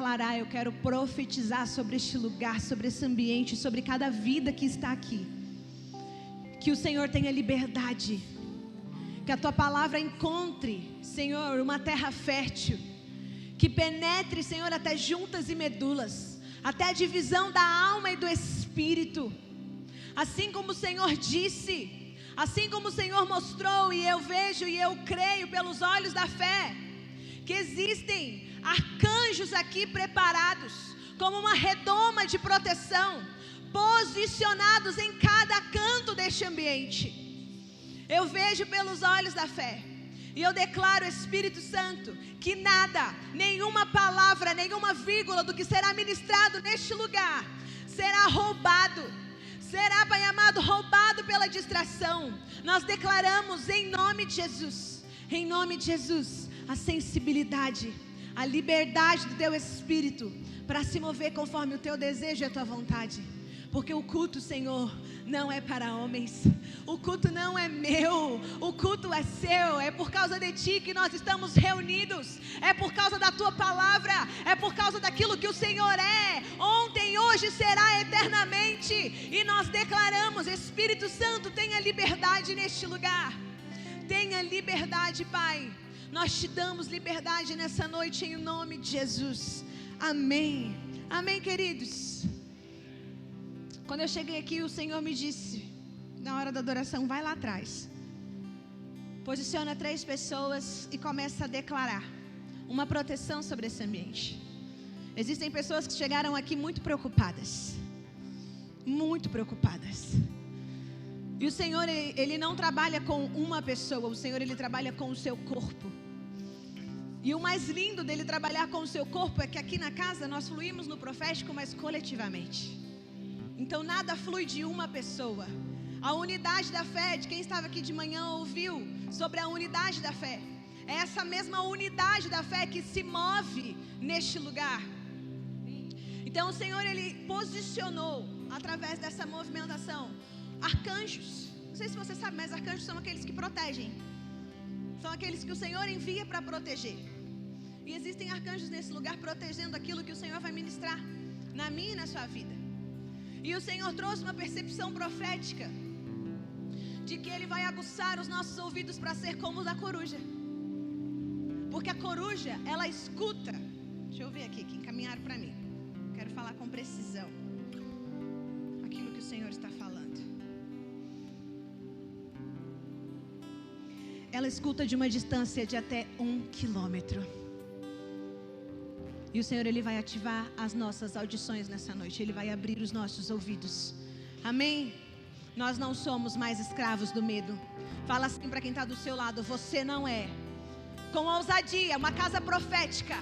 declarar, eu quero profetizar sobre este lugar, sobre esse ambiente, sobre cada vida que está aqui. Que o Senhor tenha liberdade, que a tua palavra encontre, Senhor, uma terra fértil, que penetre, Senhor, até juntas e medulas, até a divisão da alma e do espírito. Assim como o Senhor disse, assim como o Senhor mostrou, e eu vejo e eu creio pelos olhos da fé, que existem arcanjos aqui preparados, como uma redoma de proteção, posicionados em cada canto deste ambiente. Eu vejo pelos olhos da fé, e eu declaro, Espírito Santo, que nada, nenhuma palavra, nenhuma vírgula do que será ministrado neste lugar será roubado, será, Pai amado, roubado pela distração. Nós declaramos em nome de Jesus, a sensibilidade, a liberdade do teu Espírito para se mover conforme o teu desejo e a tua vontade. Porque o culto, Senhor, não é para homens, o culto não é meu, o culto é seu. É por causa de Ti que nós estamos reunidos, é por causa da Tua palavra, é por causa daquilo que o Senhor é, ontem, hoje, será eternamente. E nós declaramos, Espírito Santo, tenha liberdade neste lugar, tenha liberdade, Pai. Nós te damos liberdade nessa noite em nome de Jesus. Amém. Amém, queridos. Quando eu cheguei aqui, o Senhor me disse, na hora da adoração, vai lá atrás, posiciona 3 pessoas e começa a declarar uma proteção sobre esse ambiente. Existem pessoas que chegaram aqui muito preocupadas, e o Senhor, Ele não trabalha com uma pessoa, o Senhor, Ele trabalha com o seu corpo. E o mais lindo dele trabalhar com o seu corpo é que aqui na casa nós fluímos no profético, mas coletivamente. Então nada flui de uma pessoa. A unidade da fé, de quem estava aqui de manhã ouviu sobre a unidade da fé. É essa mesma unidade da fé que se move neste lugar. Então o Senhor, Ele posicionou através dessa movimentação arcanjos. Não sei se você sabe, mas arcanjos são aqueles que protegem. São aqueles que o Senhor envia para proteger. E existem arcanjos nesse lugar protegendo aquilo que o Senhor vai ministrar na minha e na sua vida. E o Senhor trouxe uma percepção profética de que Ele vai aguçar os nossos ouvidos para ser como o da coruja. Porque a coruja, ela escuta. Deixa eu ver aqui, que encaminharam para mim. Quero falar com precisão aquilo que o Senhor está falando. Ela escuta de uma distância de até 1 quilômetro. E o Senhor, Ele vai ativar as nossas audições nessa noite. Ele vai abrir os nossos ouvidos. Amém? Nós não somos mais escravos do medo. Fala assim para quem está do seu lado: você não é. Com ousadia, uma casa profética.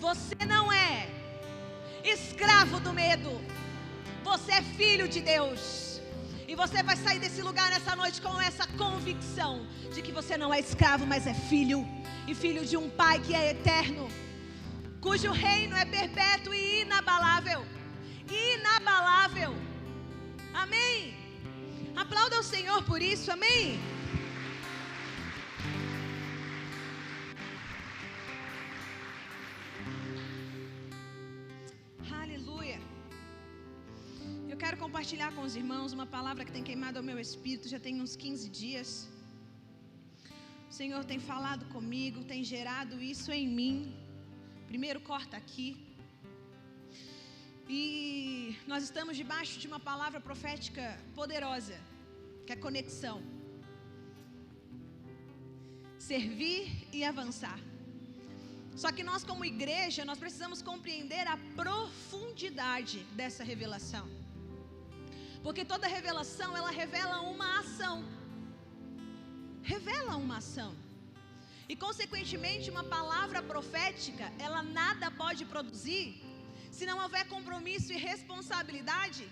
Você não é escravo do medo. Você é filho de Deus. E você vai sair desse lugar nessa noite com essa convicção de que você não é escravo, mas é filho. E filho de um Pai que é eterno, cujo reino é perpétuo e inabalável. Inabalável. Amém? Aplauda o Senhor por isso, amém? Aleluia. Eu quero compartilhar com os irmãos uma palavra que tem queimado ao meu espírito, já tem uns 15 dias. O Senhor tem falado comigo, tem gerado isso em mim. Primeiro corta aqui. E nós estamos debaixo de uma palavra profética poderosa, que é conexão. Servir e avançar. Só que nós, como igreja, nós precisamos compreender a profundidade dessa revelação. Porque toda revelação, ela revela uma ação. Revela uma ação. E consequentemente, uma palavra profética, ela nada pode produzir se não houver compromisso e responsabilidade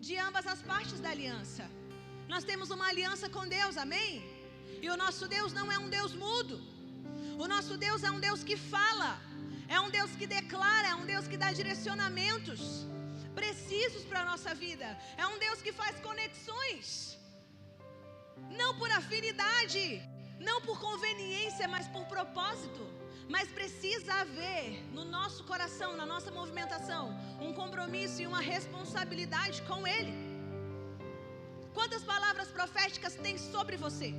de ambas as partes da aliança. Nós temos uma aliança com Deus, amém? E o nosso Deus não é um Deus mudo. O nosso Deus é um Deus que fala, é um Deus que declara, é um Deus que dá direcionamentos precisos para a nossa vida. É um Deus que faz conexões, não por afinidade, não por conveniência, mas por propósito. Mas precisa haver no nosso coração, na nossa movimentação, um compromisso e uma responsabilidade com Ele. Quantas palavras proféticas tem sobre você?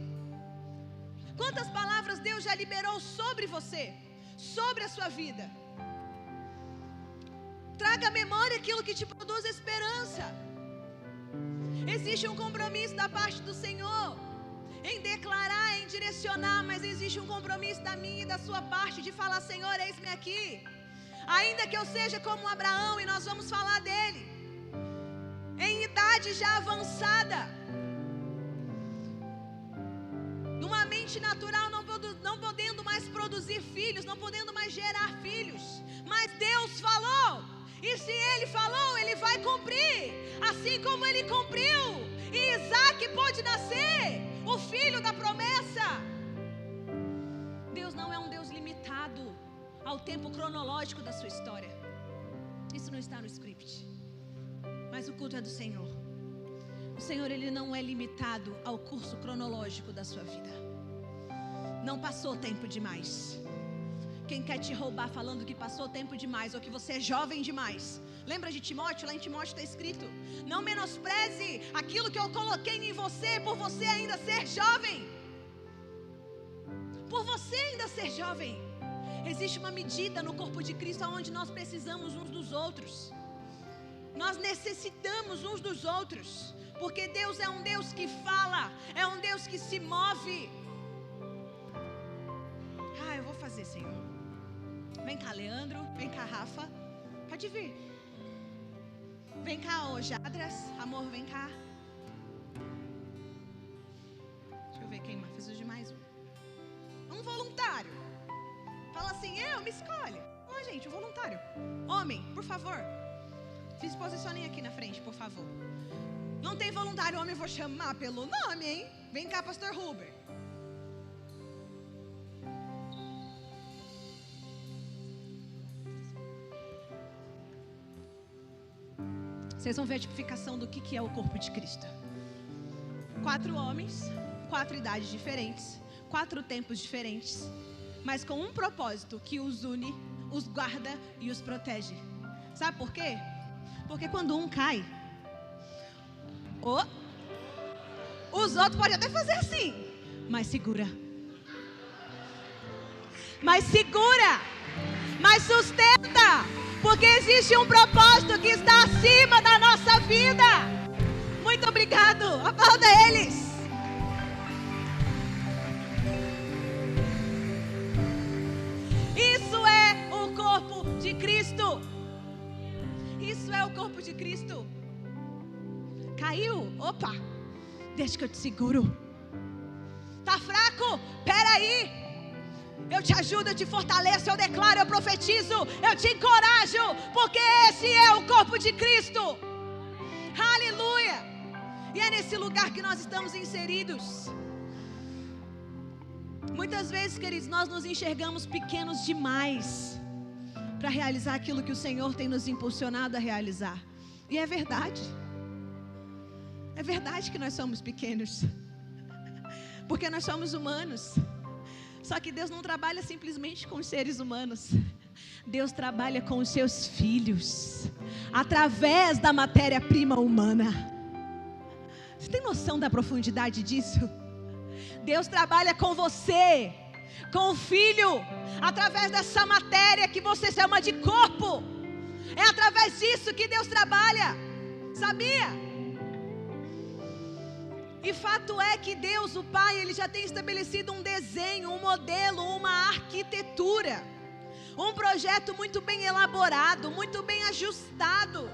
Quantas palavras Deus já liberou sobre você, sobre a sua vida? Traga à memória aquilo que te produz esperança. Existe um compromisso da parte do Senhor em declarar, em direcionar, mas existe um compromisso da minha e da sua parte de falar: Senhor, eis-me aqui. Ainda que eu seja como Abraão, e nós vamos falar dele, em idade já avançada, numa mente natural, não podendo mais produzir filhos, não podendo mais gerar filhos, mas Deus falou, e se Ele falou, Ele vai cumprir, assim como Ele cumpriu, e Isaac pôde nascer, o filho da promessa. Deus não é um Deus limitado ao tempo cronológico da sua história. Isso não está no script, mas o culto é do Senhor. O Senhor, Ele não é limitado ao curso cronológico da sua vida. Não passou tempo demais. Quem quer te roubar falando que passou tempo demais, ou que você é jovem demais, lembra de Timóteo? Lá em Timóteo está escrito: não menospreze aquilo que eu coloquei em você, por você ainda ser jovem. Por você ainda ser jovem. Existe uma medida no corpo de Cristo onde nós precisamos uns dos outros. Nós necessitamos uns dos outros, porque Deus é um Deus que fala, é um Deus que se move. Eu vou fazer, Senhor. Vem cá, Leandro, vem cá, Rafa, pode vir. Vem cá, ô Jadras, amor, vem cá. Deixa eu ver quem mais, preciso de mais um. Um voluntário. Fala assim: me escolhe. Ó, gente, um voluntário. Homem, por favor. Se posicionem aqui na frente, por favor. Não tem voluntário homem, eu vou chamar pelo nome, hein? Vem cá, pastor Huber. Vocês vão ver a tipificação do que é o corpo de Cristo. 4 homens, 4 idades diferentes, 4 tempos diferentes, mas com um propósito que os une, os guarda e os protege. Sabe por quê? Porque quando um cai, os outros podem até fazer assim, mas segura. Mas segura, mas sustenta, porque existe um propósito que está acima da nossa vida. Muito obrigado, aplauda eles. Isso é o corpo de Cristo. Isso é o corpo de Cristo. Caiu? Opa, deixa que eu te seguro. Tá fraco? Peraí. Eu te ajudo, eu te fortaleço, eu declaro, eu profetizo, eu te encorajo, porque esse é o corpo de Cristo. Aleluia. E é nesse lugar que nós estamos inseridos. Muitas vezes, queridos, nós nos enxergamos pequenos demais para realizar aquilo que o Senhor tem nos impulsionado a realizar. E é verdade. É verdade que nós somos pequenos, porque nós somos humanos. Só que Deus não trabalha simplesmente com os seres humanos. Deus trabalha com os seus filhos, através da matéria-prima humana. Você tem noção da profundidade disso? Deus trabalha com você, com o filho, através dessa matéria que você chama de corpo. É através disso que Deus trabalha. Sabia? E fato é que Deus, o Pai, Ele já tem estabelecido um desenho, um modelo, uma arquitetura, um projeto muito bem elaborado, muito bem ajustado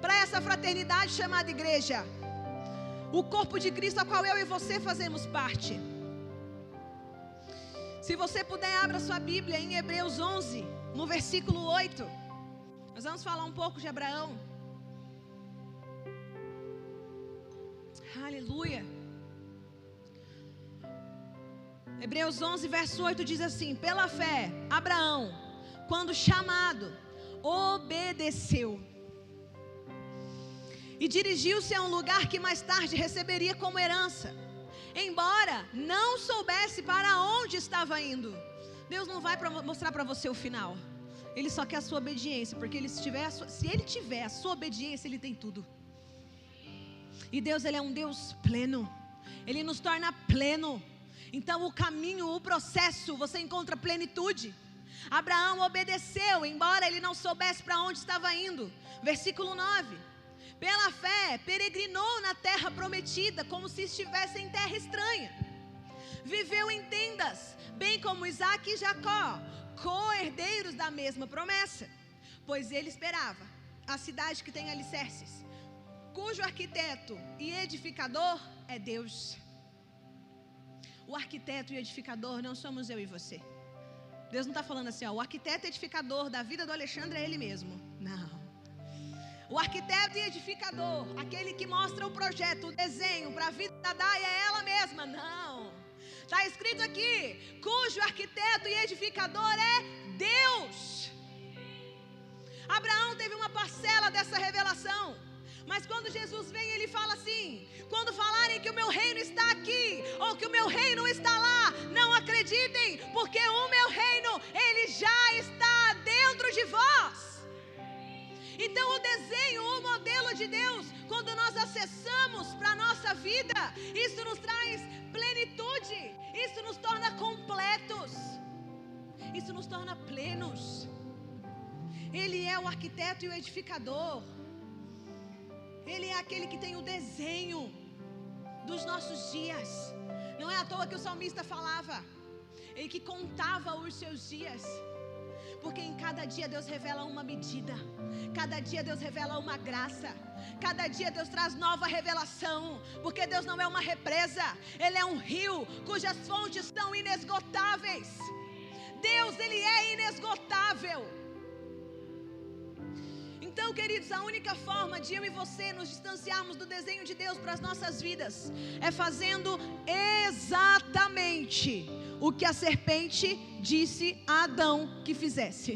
para essa fraternidade chamada igreja, o corpo de Cristo, a qual eu e você fazemos parte. Se você puder, abra sua Bíblia em Hebreus 11, no versículo 8. Nós vamos falar um pouco de Abraão. Aleluia. Hebreus 11, verso 8 diz assim: pela fé, Abraão, quando chamado, obedeceu e dirigiu-se a um lugar que mais tarde receberia como herança, embora não soubesse para onde estava indo. Deus não vai mostrar para você o final. Ele só quer a sua obediência, porque se Ele tiver a sua obediência, Ele tem tudo. E Deus, Ele é um Deus pleno. Ele nos torna pleno. Então o caminho, o processo, você encontra plenitude. Abraão obedeceu, embora ele não soubesse para onde estava indo. Versículo 9. Pela fé, peregrinou na terra prometida, como se estivesse em terra estranha. Viveu em tendas, bem como Isaque e Jacó, co-herdeiros da mesma promessa. Pois ele esperava a cidade que tem alicerces, cujo arquiteto e edificador é Deus. O arquiteto e edificador não somos eu e você. Deus não está falando assim, ó, o arquiteto e edificador da vida do Alexandre é Ele mesmo. Não. O arquiteto e edificador, aquele que mostra o projeto, o desenho para a vida da Dai é ela mesma. Não. Está escrito aqui, cujo arquiteto e edificador é Deus. Abraão teve uma parcela dessa revelação. Mas quando Jesus vem, Ele fala assim, quando falarem que o meu reino está aqui, ou que o meu reino está lá, não acreditem, porque o meu reino, Ele já está dentro de vós. Então o desenho, o modelo de Deus, quando nós acessamos para a nossa vida, isso nos traz plenitude, isso nos torna completos, isso nos torna plenos. Ele é o arquiteto e o edificador. Ele é aquele que tem o desenho dos nossos dias. Não é à toa que o salmista falava, ele que contava os seus dias. Porque em cada dia Deus revela uma medida, cada dia Deus revela uma graça, cada dia Deus traz nova revelação. Porque Deus não é uma represa, Ele é um rio cujas fontes são inesgotáveis. Deus, Ele é inesgotável. Então, queridos, a única forma de eu e você nos distanciarmos do desenho de Deus para as nossas vidas é fazendo exatamente o que a serpente disse a Adão que fizesse.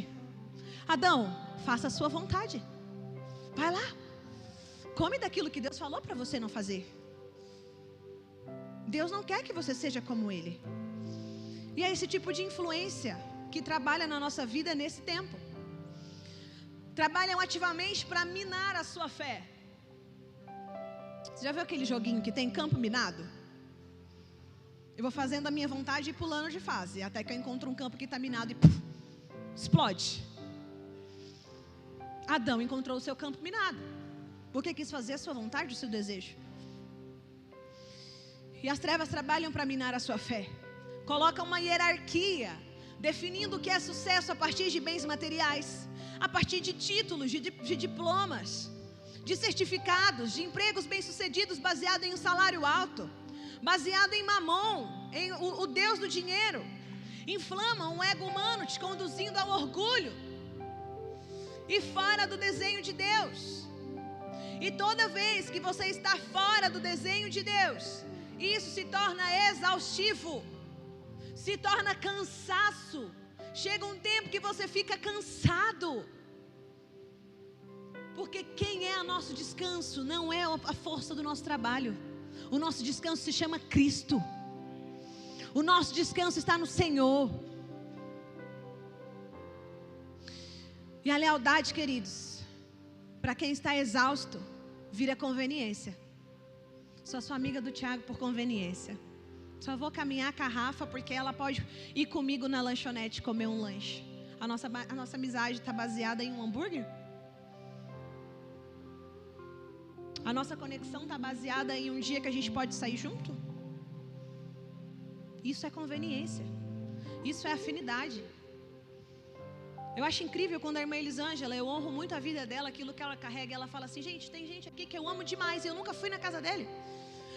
Adão, faça a sua vontade. Vai lá, come daquilo que Deus falou para você não fazer. Deus não quer que você seja como Ele. E é esse tipo de influência que trabalha na nossa vida nesse tempo. Trabalham ativamente para minar a sua fé. Você já viu aquele joguinho que tem campo minado? Eu vou fazendo a minha vontade e pulando de fase, até que eu encontro um campo que está minado e explode. Adão encontrou o seu campo minado, porque quis fazer a sua vontade, o seu desejo. E as trevas trabalham para minar a sua fé. Colocam uma hierarquia, definindo o que é sucesso a partir de bens materiais, a partir de títulos, de diplomas, de certificados, de empregos bem-sucedidos baseado em um salário alto, baseado em Mamon, em o Deus do dinheiro. Inflamam o ego humano, te conduzindo ao orgulho e fora do desenho de Deus. E toda vez que você está fora do desenho de Deus, isso se torna exaustivo, se torna cansaço. Chega um tempo que você fica cansado. Porque quem é o nosso descanso não é a força do nosso trabalho. O nosso descanso se chama Cristo. O nosso descanso está no Senhor. E a lealdade, queridos, para quem está exausto, vira conveniência. Sou sua amiga do Tiago por conveniência. Só vou caminhar com a Rafa porque ela pode ir comigo na lanchonete comer um lanche. A nossa amizade está baseada em um hambúrguer? A nossa conexão está baseada em um dia que a gente pode sair junto? Isso é conveniência. Isso é afinidade. Eu acho incrível quando a irmã Elisângela, eu honro muito a vida dela, aquilo que ela carrega. Ela fala assim, gente, tem gente aqui que eu amo demais e eu nunca fui na casa dele.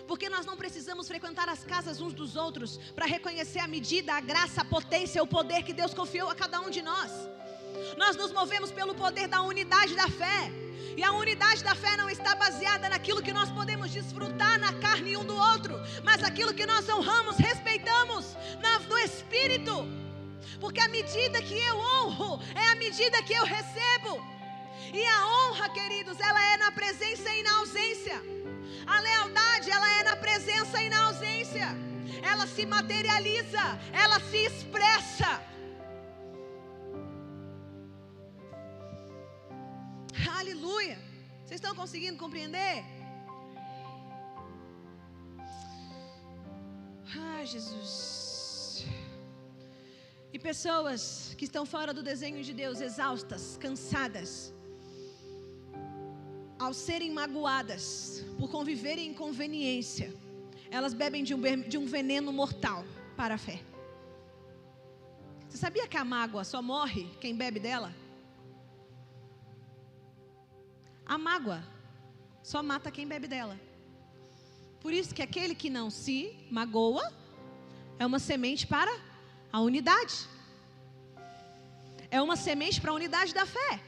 Porque nós não precisamos frequentar as casas uns dos outros para reconhecer a medida, a graça, a potência, o poder que Deus confiou a cada um de nós. Nós nos movemos pelo poder da unidade da fé. E a unidade da fé não está baseada naquilo que nós podemos desfrutar na carne um do outro, mas aquilo que nós honramos, respeitamos no Espírito. Porque a medida que eu honro é a medida que eu recebo. E a honra, queridos, ela é na presença e na ausência. A lealdade, ela é na presença e na ausência. Ela se materializa, ela se expressa. Aleluia. Vocês estão conseguindo compreender? Ah, Jesus. E pessoas que estão fora do desenho de Deus, exaustas, cansadas, ao serem magoadas por conviverem em inconveniência, elas bebem de um veneno mortal para a fé. Você sabia que a mágoa só morre quem bebe dela? A mágoa só mata quem bebe dela. Por isso que aquele que não se magoa é uma semente para a unidade. É uma semente para a unidade da fé.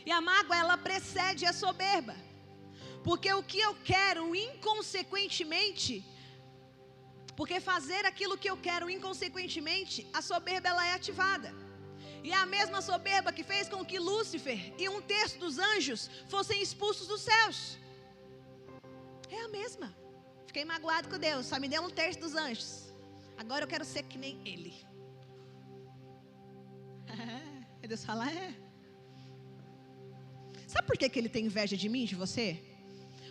E a mágoa, ela precede a soberba. Porque o que eu quero inconsequentemente, porque fazer aquilo que eu quero inconsequentemente, a soberba ela é ativada. E é a mesma soberba que fez com que Lúcifer e 1/3 dos anjos fossem expulsos dos céus. É a mesma. Fiquei magoado com Deus, só me deu 1/3 dos anjos. Agora eu quero ser que nem ele. E Deus fala, Sabe por que ele tem inveja de mim, de você?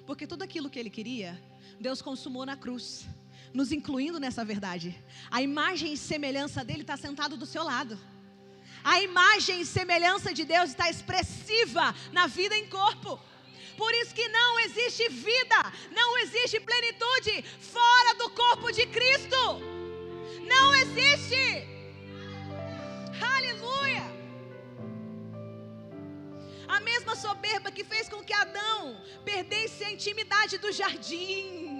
Porque tudo aquilo que ele queria, Deus consumou na cruz, nos incluindo nessa verdade. A imagem e semelhança dele está sentado do seu lado. A imagem e semelhança de Deus está expressiva na vida em corpo. Por isso que não existe vida, não existe plenitude fora do corpo de Cristo. Não existe. Aleluia. A mesma soberba que fez com que Adão perdesse a intimidade do jardim.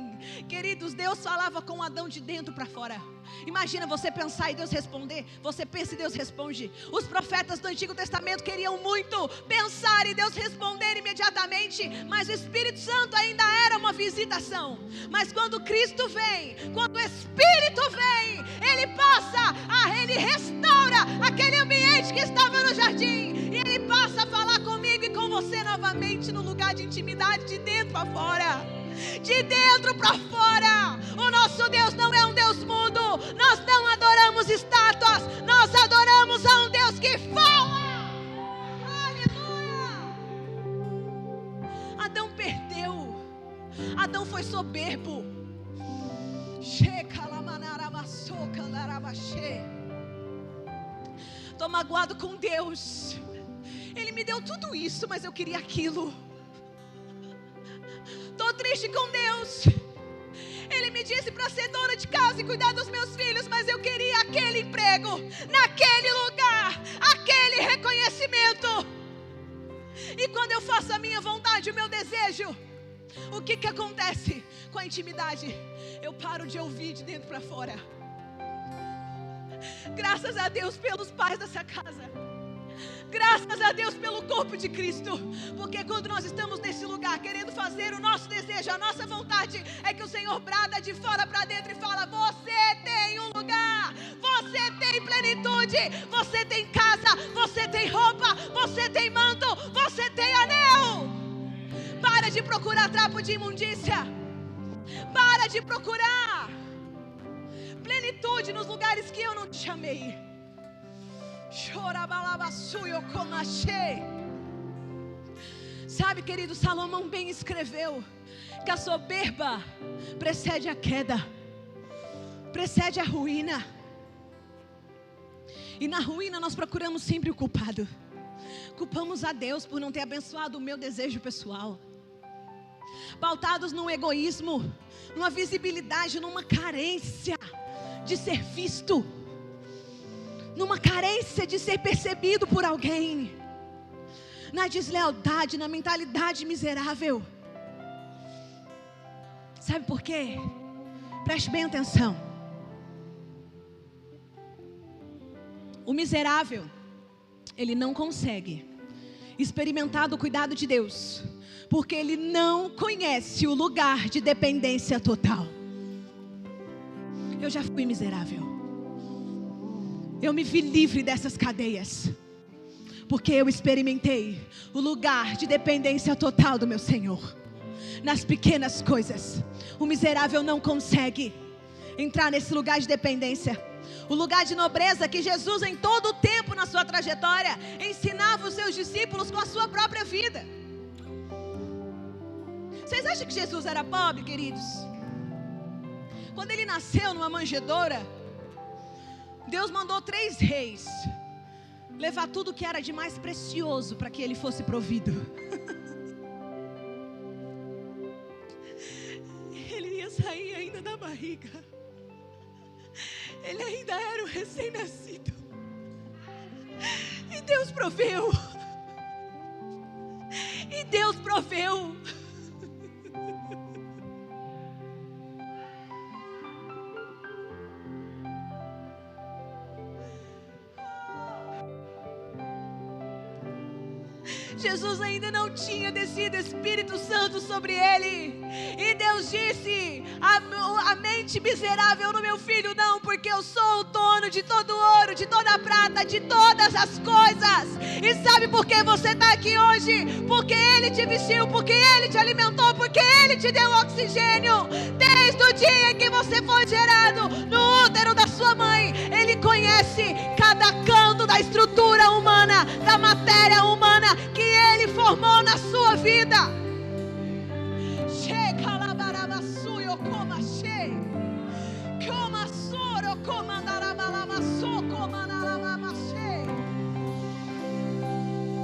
Queridos, Deus falava com Adão de dentro para fora. Imagina você pensar e Deus responder. Você pensa e Deus responde. Os profetas do Antigo Testamento queriam muito pensar e Deus responder imediatamente. Mas o Espírito Santo ainda era uma visitação. Mas quando Cristo vem, quando o Espírito vem, Ele passa, Ele restaura aquele ambiente que estava no jardim. E Ele passa a falar comigo e com você novamente no lugar de intimidade, de dentro para fora. De dentro para fora. O nosso Deus não é um Deus mudo. Nós não adoramos estátuas. Nós adoramos a um Deus que fala. Aleluia. Adão perdeu. Adão foi soberbo. Estou magoado com Deus. Ele me deu tudo isso, mas eu queria aquilo. Estou triste com Deus. Ele me disse para ser dona de casa e cuidar dos meus filhos, mas eu queria aquele emprego, naquele lugar, aquele reconhecimento. E quando eu faço a minha vontade, o meu desejo, o que acontece com a intimidade? Eu paro de ouvir de dentro para fora. Graças a Deus pelos pais dessa casa. Graças a Deus pelo corpo de Cristo. Porque quando nós estamos nesse lugar querendo fazer o nosso desejo, a nossa vontade, é que o Senhor brada de fora para dentro e fala: você tem um lugar, você tem plenitude, você tem casa, você tem roupa, você tem manto, você tem anel. Para de procurar trapo de imundícia. Para de procurar plenitude nos lugares que eu não te chamei. Sabe, querido, Salomão bem escreveu que a soberba precede a queda, precede a ruína. E na ruína nós procuramos sempre o culpado. Culpamos a Deus por não ter abençoado o meu desejo pessoal, pautados num egoísmo, numa visibilidade, numa carência de ser visto, numa carência de ser percebido por alguém, na deslealdade, na mentalidade miserável. Sabe por quê? Preste bem atenção. O miserável, ele não consegue experimentar do cuidado de Deus, porque ele não conhece o lugar de dependência total. Eu já fui miserável. Eu me vi livre dessas cadeias, porque eu experimentei o lugar de dependência total do meu Senhor. Nas pequenas coisas, o miserável não consegue entrar nesse lugar de dependência. O lugar de nobreza que Jesus, em todo o tempo na sua trajetória, ensinava os seus discípulos com a sua própria vida. Vocês acham que Jesus era pobre, queridos? Quando ele nasceu numa manjedoura, Deus mandou 3 reis levar tudo que era de mais precioso para que ele fosse provido. Ele ia sair ainda da barriga. Ele ainda era um recém-nascido. E Deus proveu. E Deus proveu. Jesus ainda não tinha descido Espírito Santo sobre ele. E Deus disse: a mente miserável no meu filho não, porque eu sou o dono de todo ouro, de toda a prata, de todas as coisas. E sabe por que você está aqui hoje? Porque Ele te vestiu, porque Ele te alimentou, porque Ele te deu oxigênio. Desde o dia em que você foi gerado no útero da sua mãe, Ele conhece cada canto da estrutura humana, da matéria humana que Ele formou na sua vida.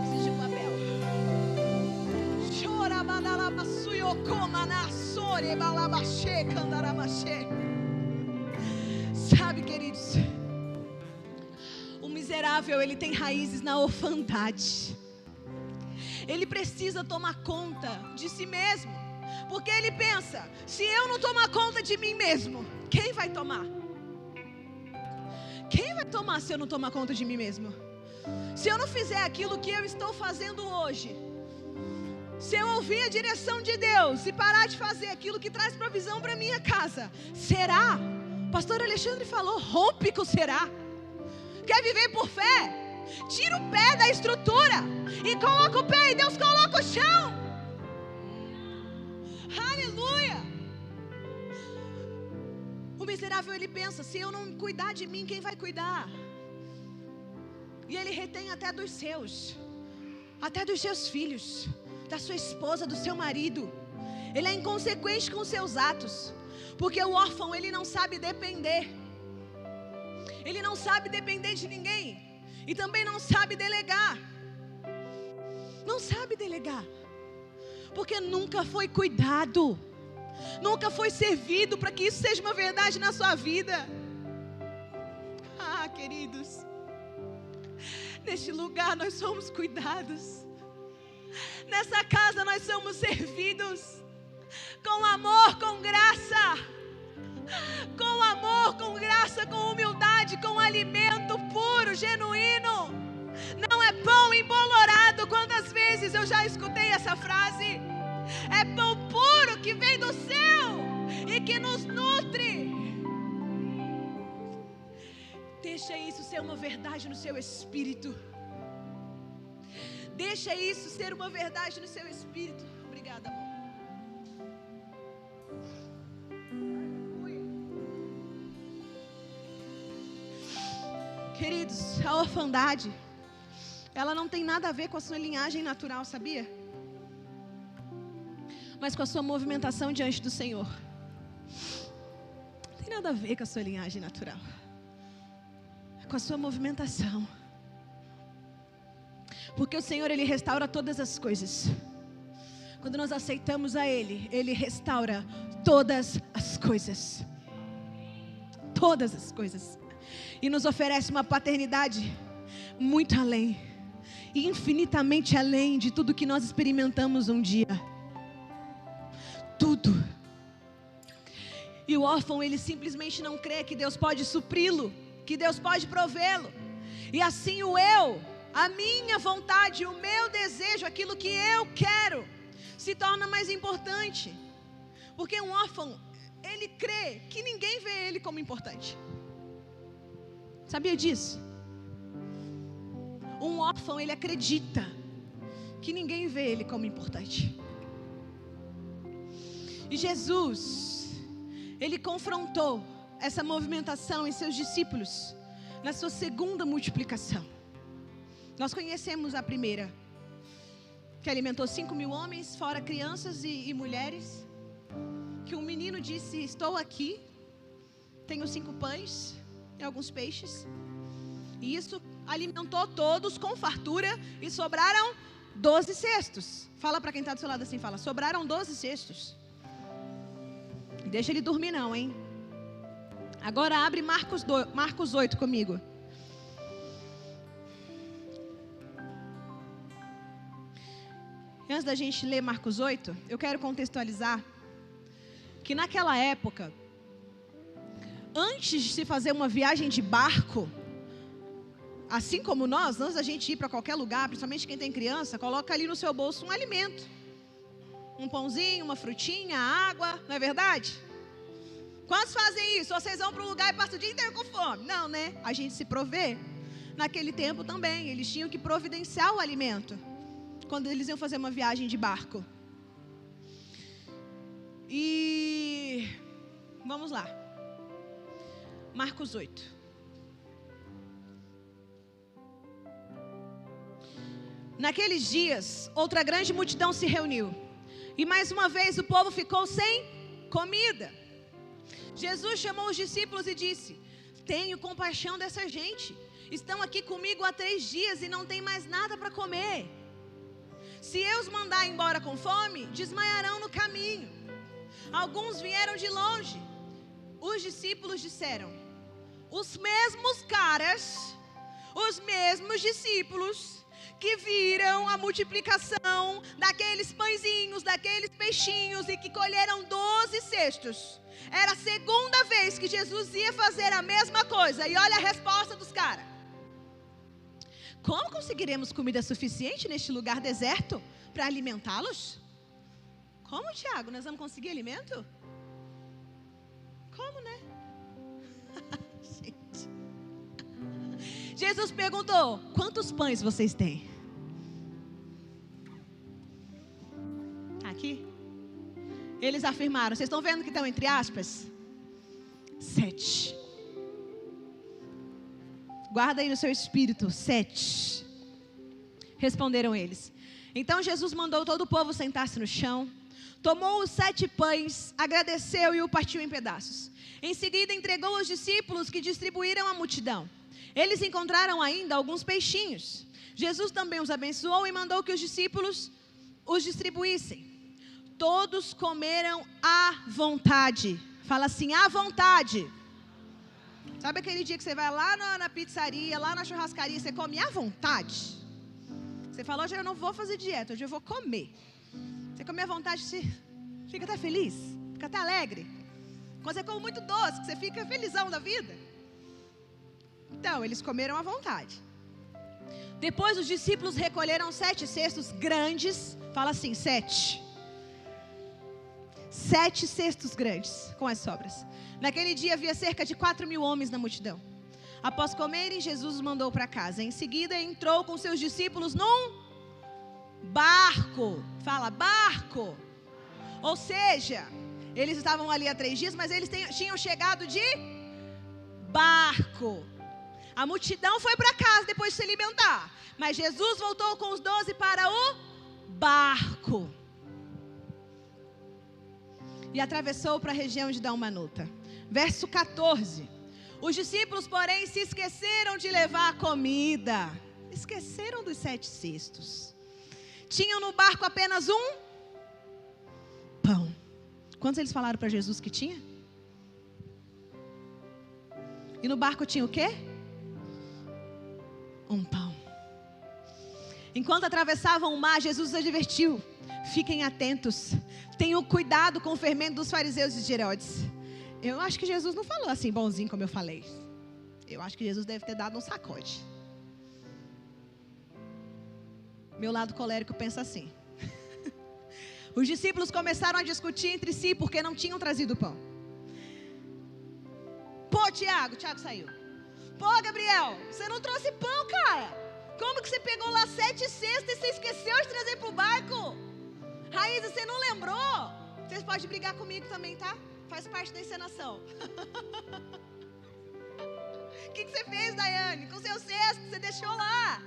Preciso de papel. Sabe, queridos, o miserável, ele tem raízes na orfandade. Ele precisa tomar conta de si mesmo, porque ele pensa: se eu não tomar conta de mim mesmo, quem vai tomar? Quem vai tomar se eu não tomar conta de mim mesmo? Se eu não fizer aquilo que eu estou fazendo hoje, se eu ouvir a direção de Deus e parar de fazer aquilo que traz provisão para minha casa, será? Pastor Alexandre falou: rompe com será. Quer viver por fé? Tira o pé da estrutura e coloca o pé, e Deus coloca o chão. Aleluia. O miserável, ele pensa: se eu não cuidar de mim, quem vai cuidar? E ele retém até dos seus filhos, da sua esposa, do seu marido. Ele é inconsequente com seus atos, porque o órfão, ele não sabe depender. Ele não sabe depender de ninguém. E também não sabe delegar. Não sabe delegar, porque nunca foi cuidado, nunca foi servido para que isso seja uma verdade na sua vida. Ah, queridos, neste lugar nós somos cuidados. Nessa casa nós somos servidos com amor, com graça. Com amor, com graça, com humildade, com alimento puro, genuíno. Não é pão embolorado. Quantas vezes eu já escutei essa frase? É pão puro que vem do céu e que nos nutre. Deixa isso ser uma verdade no seu espírito. Deixa isso ser uma verdade no seu espírito. Obrigada, amor. Queridos, a orfandade, ela não tem nada a ver com a sua linhagem natural, sabia? Mas com a sua movimentação diante do Senhor. Não tem nada a ver com a sua linhagem natural, é com a sua movimentação. Porque o Senhor, Ele restaura todas as coisas. Quando nós aceitamos a Ele, Ele restaura todas as coisas. Todas as coisas. E nos oferece uma paternidade muito além, infinitamente além de tudo que nós experimentamos um dia. Tudo. E o órfão, ele simplesmente não crê que Deus pode supri-lo, que Deus pode provê-lo. E assim o eu, a minha vontade, o meu desejo, aquilo que eu quero, se torna mais importante. Porque um órfão, ele crê que ninguém vê ele como importante. Sabia disso? Um órfão, ele acredita que ninguém vê ele como importante. E Jesus, Ele confrontou essa movimentação em seus discípulos na sua segunda multiplicação. Nós conhecemos a primeira, que alimentou 5.000 homens, fora crianças e mulheres, que um menino disse: estou aqui, tenho 5 pães e alguns peixes, e isso alimentou todos com fartura, e sobraram 12 cestos. Fala para quem está do seu lado assim, fala: sobraram 12 cestos. Deixa ele dormir não, hein? Agora abre Marcos 8 comigo. Antes da gente ler Marcos 8, eu quero contextualizar que naquela época, antes de se fazer uma viagem de barco, assim como nós, antes da gente ir para qualquer lugar, principalmente quem tem criança, coloca ali no seu bolso um alimento. Um pãozinho, uma frutinha, água, não é verdade? Quantos fazem isso? Vocês vão para um lugar e passam o dia inteiro com fome? Não, né? A gente se provê. Naquele tempo também, eles tinham que providenciar o alimento quando eles iam fazer uma viagem de barco. E vamos lá. Marcos 8. Naqueles dias, outra grande multidão se reuniu. E mais uma vez o povo ficou sem comida. Jesus chamou os discípulos e disse: tenho compaixão dessa gente. Estão aqui comigo há 3 dias e não tem mais nada para comer. Se eu os mandar embora com fome, desmaiarão no caminho. Alguns vieram de longe. Os discípulos disseram: os mesmos caras, os mesmos discípulos que viram a multiplicação daqueles pãezinhos, daqueles peixinhos, e que colheram 12 cestos. Era a segunda vez que Jesus ia fazer a mesma coisa. E olha a resposta dos caras: como conseguiremos comida suficiente neste lugar deserto para alimentá-los? Como, Tiago? Nós vamos conseguir alimento? Como, né? Gente. Jesus perguntou: quantos pães vocês têm? Aqui. Eles afirmaram, vocês estão vendo que estão entre aspas? 7. Guarda aí no seu espírito, 7. Responderam eles. Então Jesus mandou todo o povo sentar-se no chão, tomou os 7 pães, agradeceu e o partiu em pedaços. Em seguida entregou aos discípulos, que distribuíram à multidão. Eles encontraram ainda alguns peixinhos. Jesus também os abençoou e mandou que os discípulos os distribuíssem. Todos comeram à vontade. Fala assim: à vontade. Sabe aquele dia que você vai lá na pizzaria, lá na churrascaria, você come à vontade? Você falou: hoje eu não vou fazer dieta, hoje eu vou comer. Você come à vontade, você fica até feliz, fica até alegre. Quando você come muito doce, você fica felizão da vida. Então, eles comeram à vontade. Depois os discípulos recolheram 7 cestos grandes. Fala assim: 7. 7 cestos grandes com as sobras. Naquele dia havia cerca de 4.000 homens na multidão. Após comerem, Jesus os mandou para casa. Em seguida entrou com seus discípulos num barco. Fala, barco. Ou seja, eles estavam ali há 3 dias, mas eles tinham chegado de barco. A multidão foi para casa depois de se alimentar, mas Jesus voltou com os 12 para o barco e atravessou para a região de Dalmanuta. Verso 14. Os discípulos, porém, se esqueceram de levar a comida. Esqueceram dos 7 cestos. Tinham no barco apenas um pão. Quantos eles falaram para Jesus que tinha? E no barco tinha o quê? Um pão. Enquanto atravessavam o mar, Jesus os advertiu: fiquem atentos, tenham cuidado com o fermento dos fariseus e de Herodes. Eu acho que Jesus não falou assim bonzinho como eu falei. Eu acho que Jesus deve ter dado um sacode. Meu lado colérico pensa assim. Os discípulos começaram a discutir entre si porque não tinham trazido pão. Pô, Tiago saiu. Pô, Gabriel, você não trouxe pão, cara. Como que você pegou lá 7 cestos e você esqueceu de trazer para o barco? Raíza, você não lembrou? Vocês podem brigar comigo também, tá? Faz parte da encenação. O que você fez, Daiane? Com seu cesto, você deixou lá.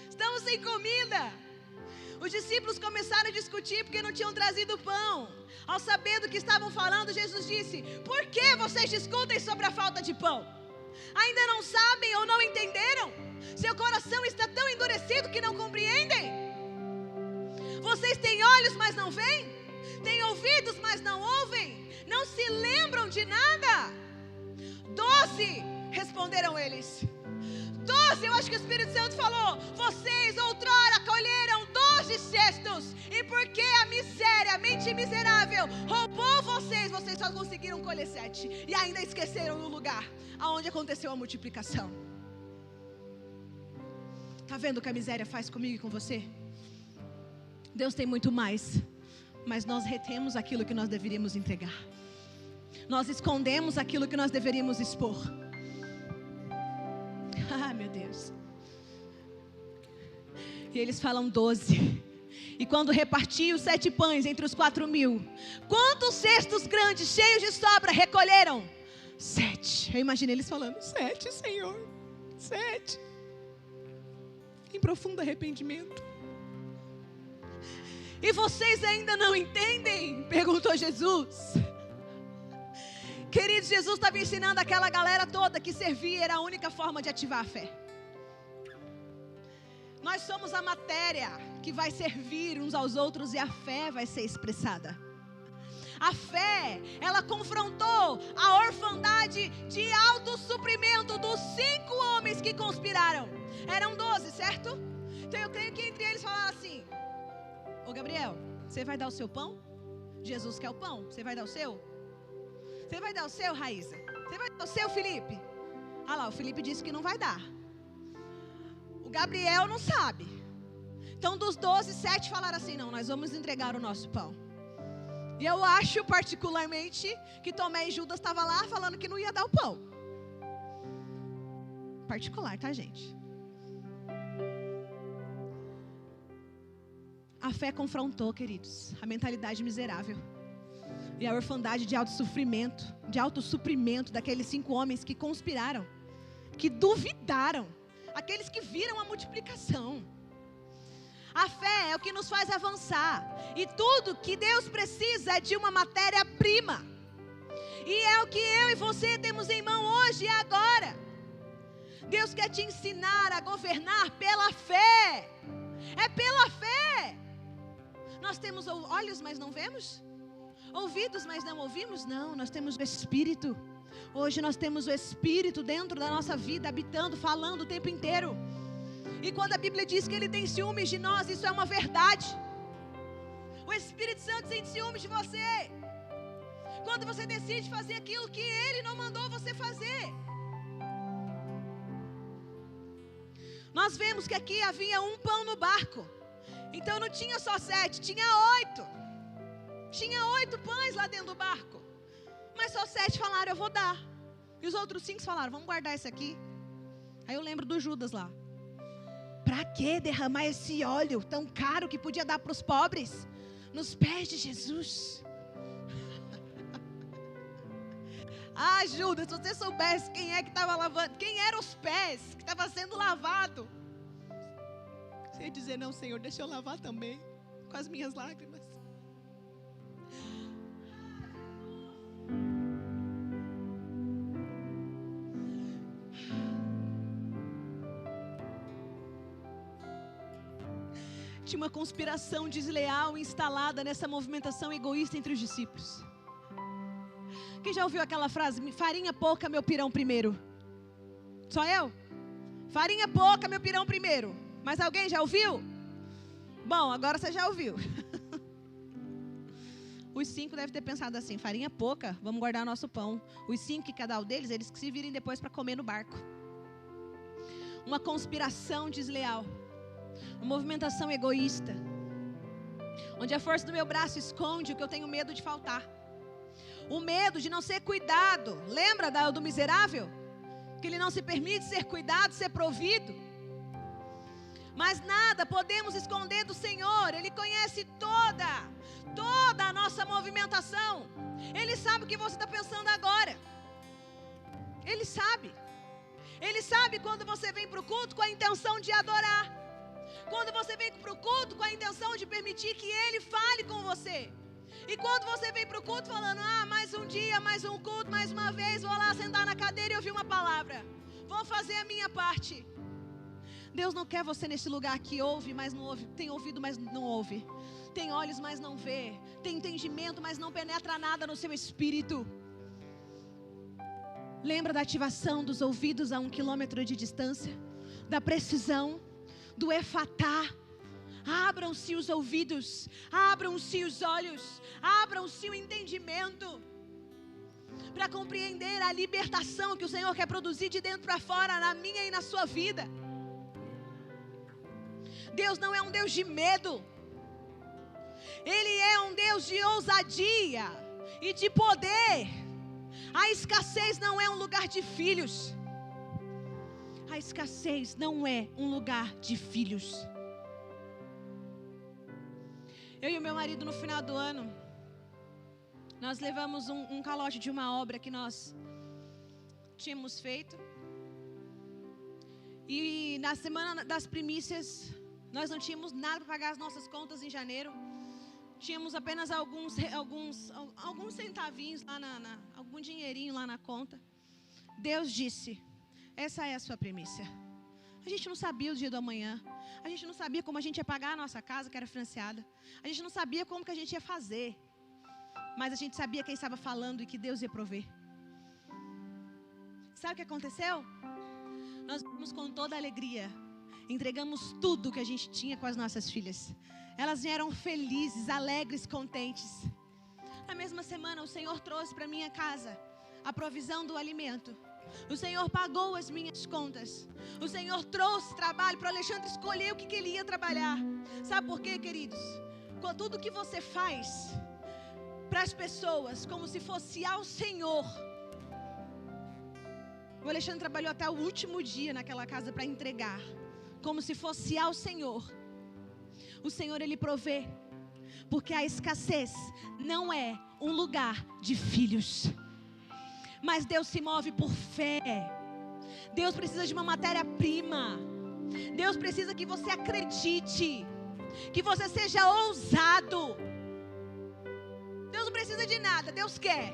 Estamos sem comida. Os discípulos começaram a discutir porque não tinham trazido pão. Ao saber do que estavam falando, Jesus disse: por que vocês discutem sobre a falta de pão? Ainda não sabem ou não entenderam? Seu coração está tão endurecido que não compreendem? Vocês têm olhos, mas não veem? Têm ouvidos, mas não ouvem? Não se lembram de nada? 12, responderam eles. 12, eu acho que o Espírito Santo falou: vocês outrora colheram 12 cestos, e porque a miséria, a mente miserável roubou vocês, vocês só conseguiram colher 7, e ainda esqueceram no lugar aonde aconteceu a multiplicação. Está vendo o que a miséria faz comigo e com você? Deus tem muito mais, mas nós retemos aquilo que nós deveríamos entregar. Nós escondemos aquilo que nós deveríamos expor. Ah, meu Deus. E eles falam 12. E quando repartiu os 7 pães entre os 4.000, quantos cestos grandes, cheios de sobra, recolheram? 7. Eu imagino eles falando: 7, Senhor, 7. Em profundo arrependimento. E vocês ainda não entendem? Perguntou Jesus. Queridos, Jesus estava ensinando aquela galera toda que servir era a única forma de ativar a fé. Nós somos a matéria que vai servir uns aos outros e a fé vai ser expressada. A fé, ela confrontou a orfandade de autossuprimento dos 5 homens que conspiraram. Eram 12, certo? Então eu creio que entre eles falaram assim: ô Gabriel, você vai dar o seu pão? Jesus quer o pão, você vai dar o seu? Você vai dar o seu, Raíssa? Você vai dar o seu, Felipe? Ah lá, o Felipe disse que não vai dar. O Gabriel não sabe. Então dos 12, 7 falaram assim: não, nós vamos entregar o nosso pão. E eu acho particularmente que Tomé e Judas estavam lá falando que não ia dar o pão. Particular, tá, gente? A fé confrontou, queridos, a mentalidade miserável e a orfandade de autossuprimento daqueles 5 homens que conspiraram, que duvidaram, aqueles que viram a multiplicação. A fé é o que nos faz avançar, e tudo que Deus precisa é de uma matéria-prima, e é o que eu e você temos em mão hoje e agora. Deus quer te ensinar a governar pela fé, é pela fé. Nós temos olhos, mas não vemos? Ouvidos, mas não ouvimos? Não, nós temos o Espírito. Hoje nós temos o Espírito dentro da nossa vida, habitando, falando o tempo inteiro. E quando a Bíblia diz que Ele tem ciúmes de nós, isso é uma verdade. O Espírito Santo tem ciúmes de você. Quando você decide fazer aquilo que Ele não mandou você fazer. Nós vemos que aqui havia um pão no barco. Então não tinha só 7, tinha 8. Tinha 8 pães lá dentro do barco. Mas só 7 falaram: eu vou dar. E os outros 5 falaram: vamos guardar esse aqui. Aí eu lembro do Judas lá. Pra que derramar esse óleo tão caro que podia dar para os pobres? Nos pés de Jesus. Ah, Judas, se você soubesse quem é que estava lavando, quem eram os pés que estava sendo lavado, você ia dizer: não, Senhor, deixa eu lavar também, com as minhas lágrimas. Tinha uma conspiração desleal instalada nessa movimentação egoísta entre os discípulos. Quem já ouviu aquela frase: farinha pouca, meu pirão primeiro? Só eu? Farinha pouca, meu pirão primeiro. Mas alguém já ouviu? Bom, agora você já ouviu. Os 5 devem ter pensado assim: farinha pouca, vamos guardar nosso pão. Os 5 que cada um deles, eles que se virem depois para comer no barco. Uma conspiração desleal, uma movimentação egoísta, onde a força do meu braço esconde o que eu tenho medo de faltar. O medo de não ser cuidado. Lembra do miserável? Que ele não se permite ser cuidado, ser provido. Mas nada podemos esconder do Senhor. Ele conhece toda a nossa movimentação. Ele sabe o que você está pensando agora. Ele sabe. Ele sabe quando você vem para o culto com a intenção de adorar, Quando você vem para o culto com a intenção de permitir que Ele fale com você. E quando você vem para o culto falando, mais um dia, mais um culto, mais uma vez, vou lá sentar na cadeira e ouvir uma palavra. Vou fazer a minha parte. Deus não quer você nesse lugar que ouve, mas não ouve. Tem ouvido, mas não ouve. Tem olhos, mas não vê. Tem entendimento, mas não penetra nada no seu espírito. Lembra da ativação dos ouvidos a 1 quilômetro de distância? Da precisão, do efatá. Abram-se os ouvidos, abram-se os olhos, abram-se o entendimento, para compreender a libertação que o Senhor quer produzir de dentro para fora, na minha e na sua vida. Deus não é um Deus de medo, Ele é um Deus de ousadia e de poder. A escassez não é um lugar de filhos. A escassez não é um lugar de filhos. Eu e o meu marido, no final do ano, nós levamos um calote de uma obra que nós tínhamos feito. E na semana das primícias, nós não tínhamos nada para pagar as nossas contas em janeiro. Tínhamos apenas alguns centavinhos lá algum dinheirinho lá na conta. Deus disse: essa é a sua primícia. A gente não sabia o dia do amanhã. A gente não sabia como a gente ia pagar a nossa casa, que era financiada. A gente não sabia como que a gente ia fazer. Mas a gente sabia quem estava falando e que Deus ia prover. Sabe o que aconteceu? Nós vamos com toda a alegria. Entregamos tudo que a gente tinha com as nossas filhas. Elas vieram felizes, alegres, contentes. Na mesma semana, o Senhor trouxe para minha casa a provisão do alimento. O Senhor pagou as minhas contas. O Senhor trouxe trabalho para o Alexandre escolher o que ele ia trabalhar. Sabe por quê, queridos? Com tudo que você faz para as pessoas, como se fosse ao Senhor. O Alexandre trabalhou até o último dia naquela casa para entregar, como se fosse ao Senhor. O Senhor, Ele provê, porque a escassez não é um lugar de filhos. Mas Deus se move por fé. Deus precisa de uma matéria-prima. Deus precisa que você acredite, que você seja ousado. Deus não precisa de nada, Deus quer.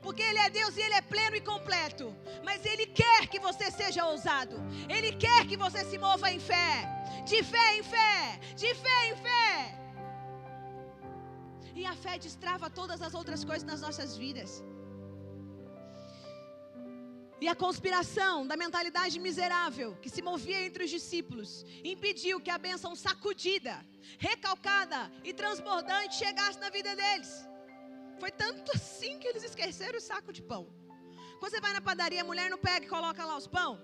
Porque Ele é Deus e Ele é pleno e completo. Mas Ele quer que você seja ousado. Ele quer que você se mova em fé. De fé em fé, de fé em fé. E a fé destrava todas as outras coisas nas nossas vidas. E a conspiração da mentalidade miserável que se movia entre os discípulos impediu que a bênção sacudida, recalcada e transbordante chegasse na vida deles. Foi tanto assim que eles esqueceram o saco de pão. Quando você vai na padaria, a mulher não pega e coloca lá os pão.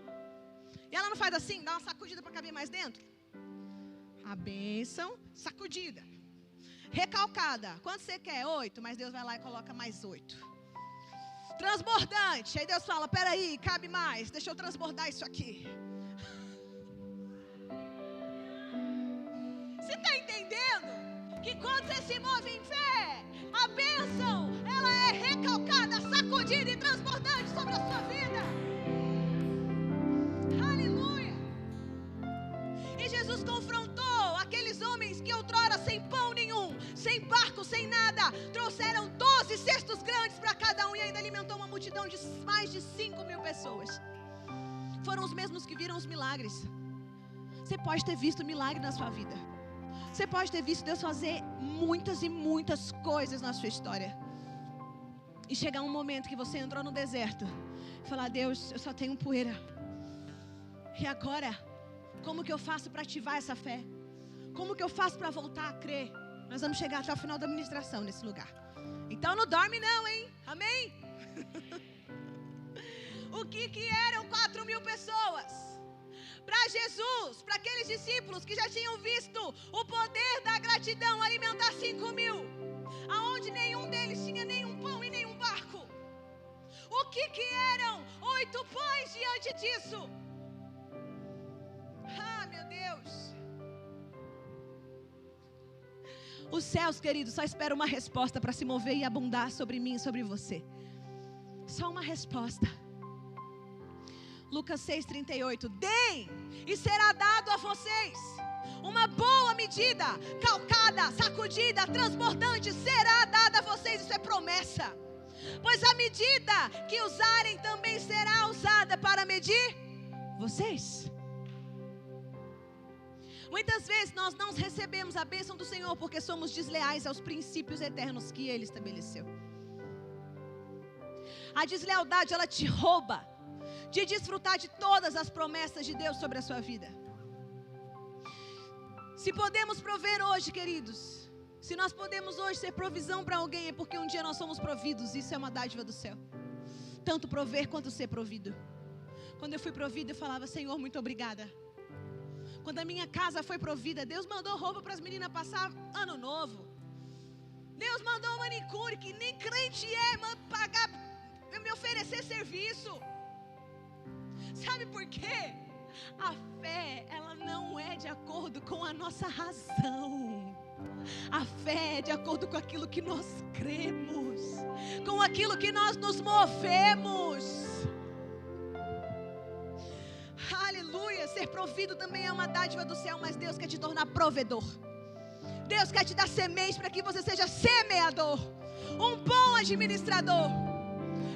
E ela não faz assim, dá uma sacudida para caber mais dentro. A bênção sacudida, recalcada. Quanto você quer? 8, mas Deus vai lá e coloca mais 8. Transbordante. Aí Deus fala: peraí, cabe mais, deixa eu transbordar isso aqui. Você está entendendo? Que quando você se move em fé, a bênção, ela é recalcada, sacudida e transbordante sobre a sua vida. Aleluia. E Jesus confrontou aqueles homens que outrora sem pão nenhum, sem barco, sem nada, trouxeram 12 cestos grandes para cada um e ainda alimentou uma multidão de mais de 5.000 pessoas. Foram os mesmos que viram os milagres. Você pode ter visto milagre na sua vida. Você pode ter visto Deus fazer muitas e muitas coisas na sua história. E chegar um momento que você entrou no deserto e falar: Deus, eu só tenho poeira. E agora, como que eu faço para ativar essa fé? Como que eu faço para voltar a crer? Nós vamos chegar até o final da ministração nesse lugar. Então não dorme não, hein? Amém? O que eram 4.000 pessoas? Para Jesus, para aqueles discípulos que já tinham visto o poder da gratidão alimentar 5.000, aonde nenhum deles tinha nenhum pão e nenhum barco. O que eram 8 pães diante disso? Ah, meu Deus. Os céus, queridos, só esperam uma resposta para se mover e abundar sobre mim e sobre você. Só uma resposta. Lucas 6,38. Deem e será dado a vocês. Uma boa medida, calcada, sacudida, transbordante, será dada a vocês. Isso é promessa. Pois a medida que usarem também será usada para medir vocês. Muitas vezes nós não recebemos a bênção do Senhor porque somos desleais aos princípios eternos que Ele estabeleceu. A deslealdade, ela te rouba de desfrutar de todas as promessas de Deus sobre a sua vida. Se podemos prover hoje, queridos, se nós podemos hoje ser provisão para alguém, é porque um dia nós somos providos. Isso é uma dádiva do céu. Tanto prover quanto ser provido. Quando eu fui provida, eu falava: Senhor, muito obrigada. Quando a minha casa foi provida, Deus mandou roupa para as meninas passar ano novo. Deus mandou um manicure, que nem crente é, pagar, me oferecer serviço. Sabe por quê? A fé, ela não é de acordo com a nossa razão. A fé é de acordo com aquilo que nós cremos, com aquilo que nós nos movemos. Aleluia. Ser provido também é uma dádiva do céu, mas Deus quer te tornar provedor. Deus quer te dar semente para que você seja semeador, um bom administrador.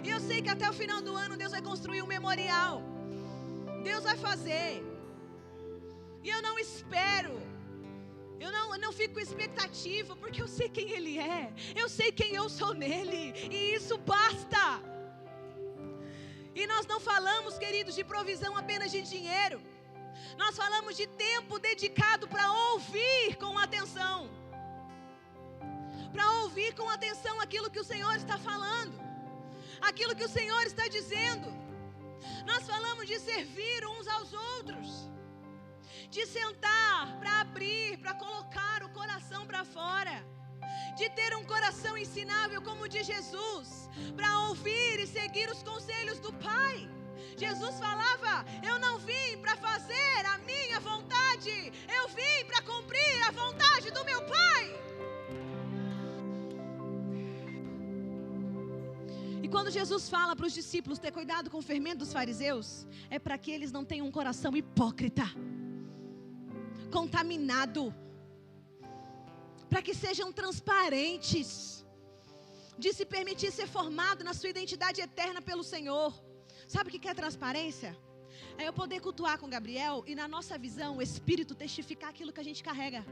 E eu sei que até o final do ano Deus vai construir um memorial. Deus vai fazer. E eu não espero. Eu não fico com expectativa, porque eu sei quem Ele é. Eu sei quem eu sou nele. E isso basta. E nós não falamos, queridos, de provisão apenas de dinheiro. Nós falamos de tempo dedicado para ouvir com atenção. Para ouvir com atenção aquilo que o Senhor está falando. Aquilo que o Senhor está dizendo. Nós falamos de servir uns aos outros. De sentar para abrir, para colocar o coração para fora. De ter um coração ensinável como o de Jesus. Para ouvir e seguir os conselhos do Pai. Jesus falava: eu não vim para fazer a minha vontade, eu vim para cumprir a vontade do meu Pai. E quando Jesus fala para os discípulos ter cuidado com o fermento dos fariseus, é para que eles não tenham um coração hipócrita, contaminado, para que sejam transparentes, de se permitir ser formado na sua identidade eterna pelo Senhor. Sabe o que é transparência? É eu poder cultuar com Gabriel e na nossa visão o Espírito testificar aquilo que a gente carrega.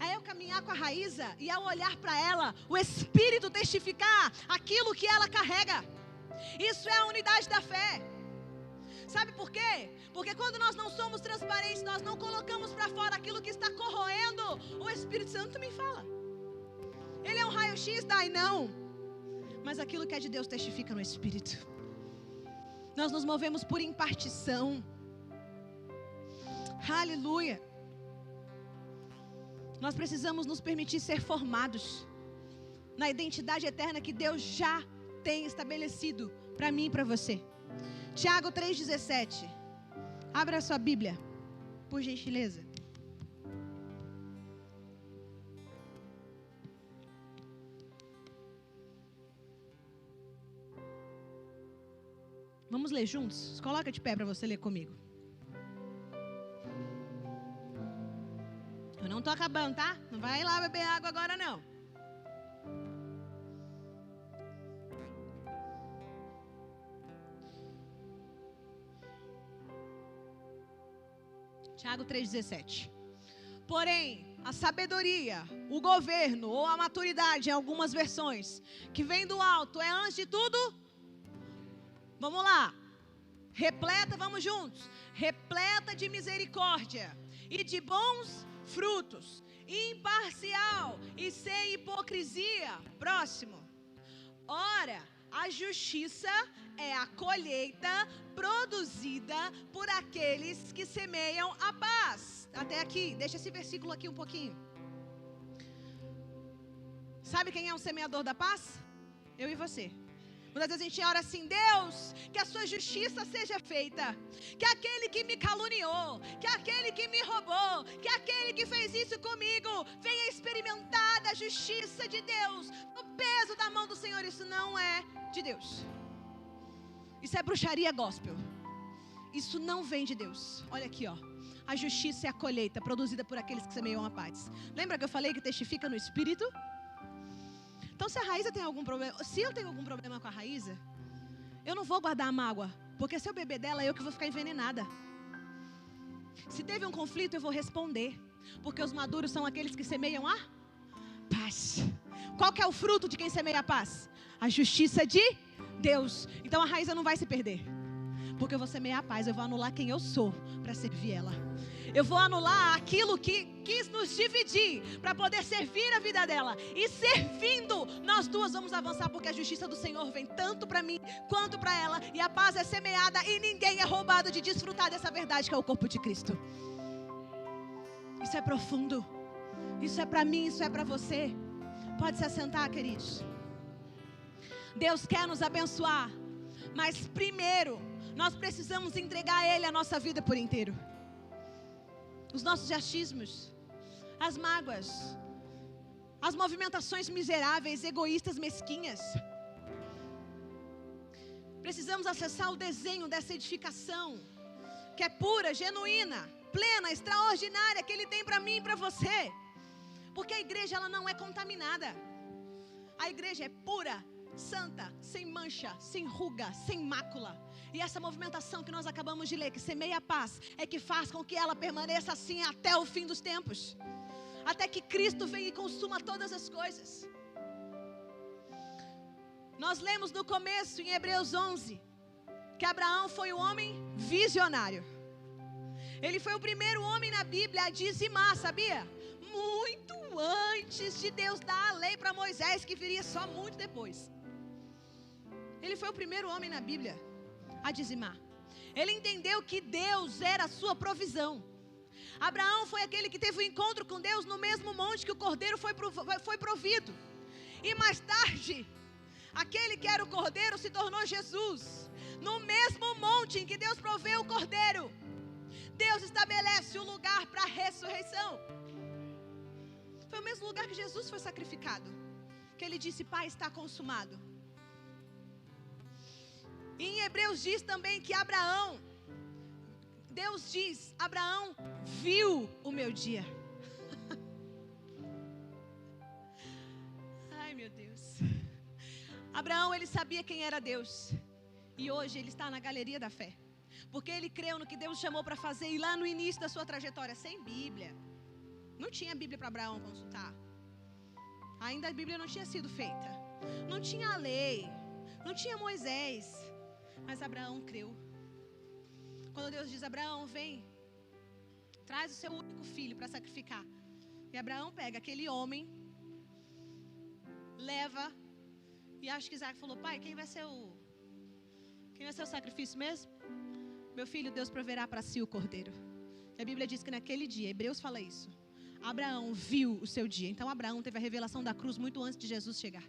É eu caminhar com a Raíza e ao olhar para ela, o Espírito testificar aquilo que ela carrega. Isso é a unidade da fé. Sabe por quê? Porque quando nós não somos transparentes, nós não colocamos para fora aquilo que está corroendo, o Espírito Santo me fala. Ele é um raio-x, dai não. Mas aquilo que é de Deus testifica no Espírito. Nós nos movemos por impartição. Aleluia. Nós precisamos nos permitir ser formados na identidade eterna que Deus já tem estabelecido para mim e para você. Tiago 3,17. Abra a sua Bíblia, por gentileza. Vamos ler juntos? Coloca de pé para você ler comigo. Eu não estou acabando, tá? Não vai lá beber água agora, não. Tiago 3,17. Porém, a sabedoria, o governo ou a maturidade, em algumas versões, que vem do alto, é antes de tudo... Vamos lá, repleta, vamos juntos, repleta de misericórdia e de bons frutos, imparcial e sem hipocrisia. Próximo. Ora, a justiça é a colheita produzida por aqueles que semeiam a paz. Até aqui, deixa esse versículo aqui um pouquinho. Sabe quem é o semeador da paz? Eu e você. Muitas vezes a gente ora assim: Deus, que a sua justiça seja feita, que aquele que me caluniou, que aquele que me roubou, que aquele que fez isso comigo, venha experimentar da justiça de Deus, no peso da mão do Senhor. Isso não é de Deus. Isso é bruxaria gospel. Isso não vem de Deus. Olha aqui, ó. a justiça é a colheita produzida por aqueles que semeiam a paz. Lembra que eu falei que testifica no Espírito? Então se a Raíza tem algum problema, se eu tenho algum problema com a Raíza, eu não vou guardar a mágoa, porque se eu beber dela, eu que vou ficar envenenada. Se teve um conflito, eu vou responder, porque os maduros são aqueles que semeiam a paz. Qual que é o fruto de quem semeia a paz? A justiça de Deus. Então a Raíza não vai se perder, porque eu vou semear a paz. Eu vou anular quem eu sou para servir ela. Eu vou anular aquilo que quis nos dividir para poder servir a vida dela. E servindo, nós duas vamos avançar, porque a justiça do Senhor vem tanto para mim quanto para ela. E a paz é semeada e ninguém é roubado de desfrutar dessa verdade que é o corpo de Cristo. Isso é profundo. Isso é para mim, isso é para você. Pode se assentar, queridos. Deus quer nos abençoar, mas primeiro nós precisamos entregar a Ele a nossa vida por inteiro. Os nossos achismos, as mágoas, as movimentações miseráveis, egoístas, mesquinhas. Precisamos acessar o desenho dessa edificação, que é pura, genuína, plena, extraordinária, que Ele tem para mim e para você. Porque a igreja, ela não é contaminada. A igreja é pura, santa, sem mancha, sem ruga, sem mácula. E essa movimentação que nós acabamos de ler, que semeia a paz, é que faz com que ela permaneça assim até o fim dos tempos, até que Cristo venha e consuma todas as coisas. Nós lemos no começo, em Hebreus 11, que Abraão foi um homem visionário. Ele foi o primeiro homem na Bíblia a dizimar, sabia? Muito antes de Deus dar a lei para Moisés, que viria só muito depois. Ele foi o primeiro homem na Bíblia a dizimar. Ele entendeu que Deus era a sua provisão. Abraão foi aquele que teve um encontro com Deus no mesmo monte que o cordeiro foi provido. E mais tarde, aquele que era o cordeiro se tornou Jesus. No mesmo monte em que Deus proveu o cordeiro, Deus estabelece o lugar para a ressurreição. Foi o mesmo lugar que Jesus foi sacrificado, que ele disse: Pai, está consumado. E em Hebreus diz também que Abraão, Deus diz, Abraão viu o meu dia. Ai, meu Deus. Abraão, ele sabia quem era Deus. E hoje ele está na galeria da fé, porque ele creu no que Deus chamou para fazer. E lá no início da sua trajetória, sem Bíblia, não tinha Bíblia para Abraão consultar. Ainda a Bíblia não tinha sido feita. Não tinha a lei. Não tinha Moisés. Mas Abraão creu. Quando Deus diz: Abraão, vem, traz o seu único filho para sacrificar. E Abraão pega aquele homem, leva. E acho que Isaac falou: Pai, quem vai ser o sacrifício mesmo? Meu filho, Deus proverá para si o cordeiro. E a Bíblia diz que naquele dia, Hebreus fala isso, Abraão viu o seu dia. Então Abraão teve a revelação da cruz muito antes de Jesus chegar,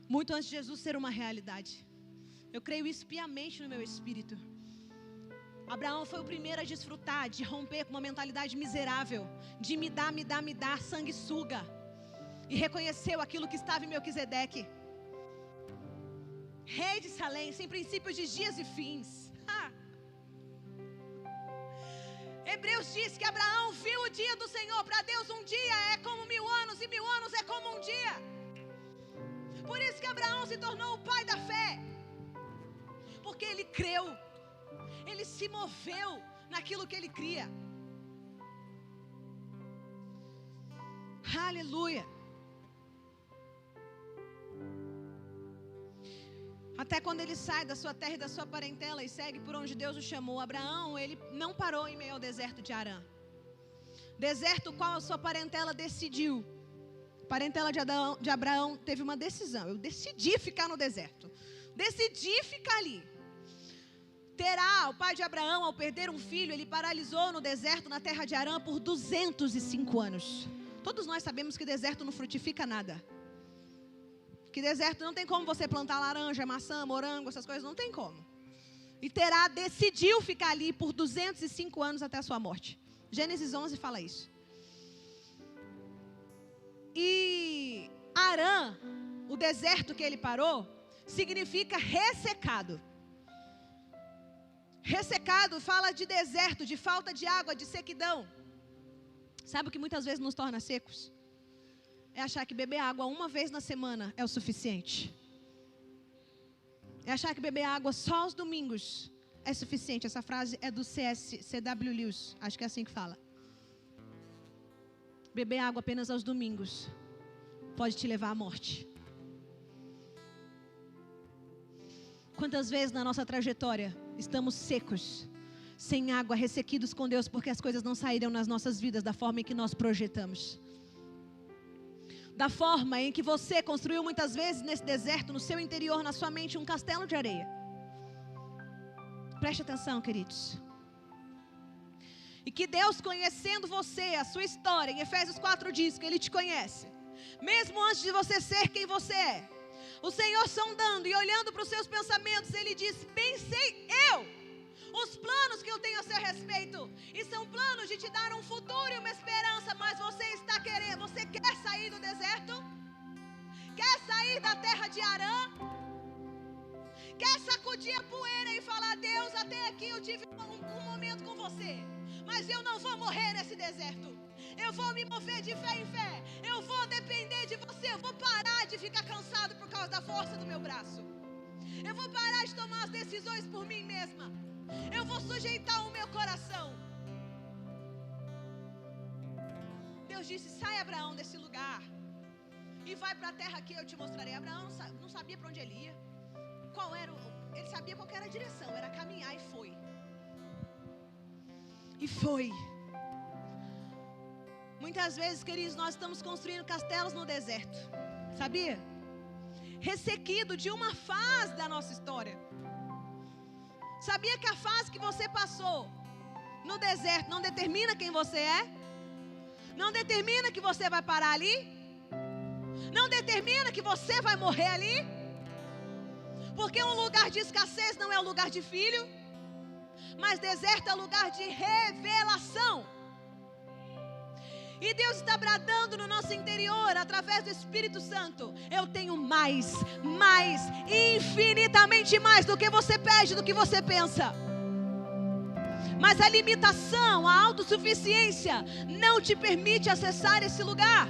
muito antes de Jesus ser uma realidade. Eu creio isso piamente no meu espírito. Abraão foi o primeiro a desfrutar, de romper com uma mentalidade miserável, de me dar, sanguessuga, e reconheceu aquilo que estava em Melquisedeque, rei de Salém, sem princípios de dias e fins. Hebreus diz que Abraão viu o dia do Senhor. Para Deus um dia é como 1000 anos, e 1000 anos é como um dia. Por isso que Abraão se tornou o pai da fé, porque ele creu, ele se moveu naquilo que ele cria. Aleluia. Até quando ele sai da sua terra e da sua parentela e segue por onde Deus o chamou, Abraão, ele não parou em meio ao deserto de Harã. Deserto qual a sua parentela decidiu. A parentela de Abraão teve uma decisão: eu decidi ficar no deserto, decidi ficar ali. Terá, o pai de Abraão, ao perder um filho, ele paralisou no deserto, na terra de Harã, por 205 anos. Todos nós sabemos que deserto não frutifica nada. Que deserto não tem como você plantar laranja, maçã, morango, essas coisas, não tem como. E Terá decidiu ficar ali por 205 anos até a sua morte. Gênesis 11 fala isso. E Harã, o deserto que ele parou, significa ressecado. Ressecado fala de deserto, de falta de água, de sequidão. Sabe o que muitas vezes nos torna secos? É achar que beber água uma vez na semana é o suficiente. É achar que beber água só aos domingos é suficiente. Essa frase é do C.W. Lewis, acho que é assim que fala. Beber água apenas aos domingos pode te levar à morte. Quantas vezes na nossa trajetória estamos secos, sem água, ressequidos com Deus, porque as coisas não saíram nas nossas vidas da forma em que nós projetamos. Da forma em que você construiu muitas vezes nesse deserto, no seu interior, na sua mente, um castelo de areia. Preste atenção, queridos. E que Deus, conhecendo você, a sua história, em Efésios 4 diz que Ele te conhece. Mesmo antes de você ser quem você é. O Senhor sondando e olhando para os seus pensamentos, Ele diz: bem sei eu os planos que eu tenho a seu respeito. E são planos de te dar um futuro e uma esperança. Mas você está querendo, você quer sair do deserto? Quer sair da terra de Arã? Quer sacudir a poeira e falar: Deus, até aqui eu tive um momento com você, mas eu não vou morrer nesse deserto. Eu vou me mover de fé em fé. Eu vou depender de você. Eu vou parar de ficar cansado por causa da força do meu braço. Eu vou parar de tomar as decisões por mim mesma. Eu vou sujeitar o meu coração. Deus disse: sai, Abraão, desse lugar e vai para a terra que eu te mostrarei. Abraão não sabia para onde ele ia. Ele sabia qual era a direção. Era caminhar, e foi. E foi. Muitas vezes, queridos, nós estamos construindo castelos no deserto. Sabia? Ressequido de uma fase da nossa história. Sabia que a fase que você passou no deserto não determina quem você é? Não determina que você vai parar ali? Não determina que você vai morrer ali? Porque um lugar de escassez não é um lugar de filho, mas deserto é lugar de revelação. E Deus está bradando no nosso interior, através do Espírito Santo: eu tenho mais, infinitamente mais do que você pede, do que você pensa. Mas a limitação, a autossuficiência não te permite acessar esse lugar.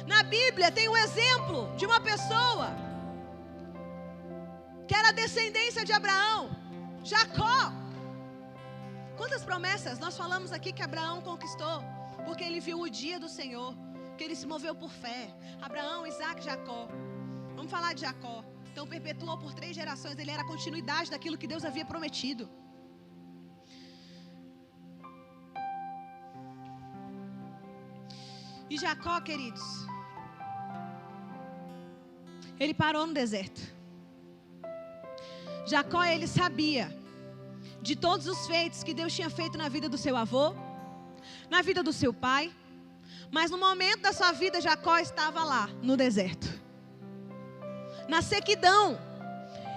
Na Bíblia tem um exemplo de uma pessoa que era descendência de Abraão, Jacó. Quantas promessas nós falamos aqui que Abraão conquistou? Porque ele viu o dia do Senhor, que ele se moveu por fé. Abraão, Isaac, Jacó. Vamos falar de Jacó. Então perpetuou por 3 gerações. Ele era a continuidade daquilo que Deus havia prometido. E Jacó, queridos, ele parou no deserto. Jacó, ele sabia de todos os feitos que Deus tinha feito na vida do seu avô, na vida do seu pai. Mas no momento da sua vida, Jacó estava lá, no deserto, na sequidão.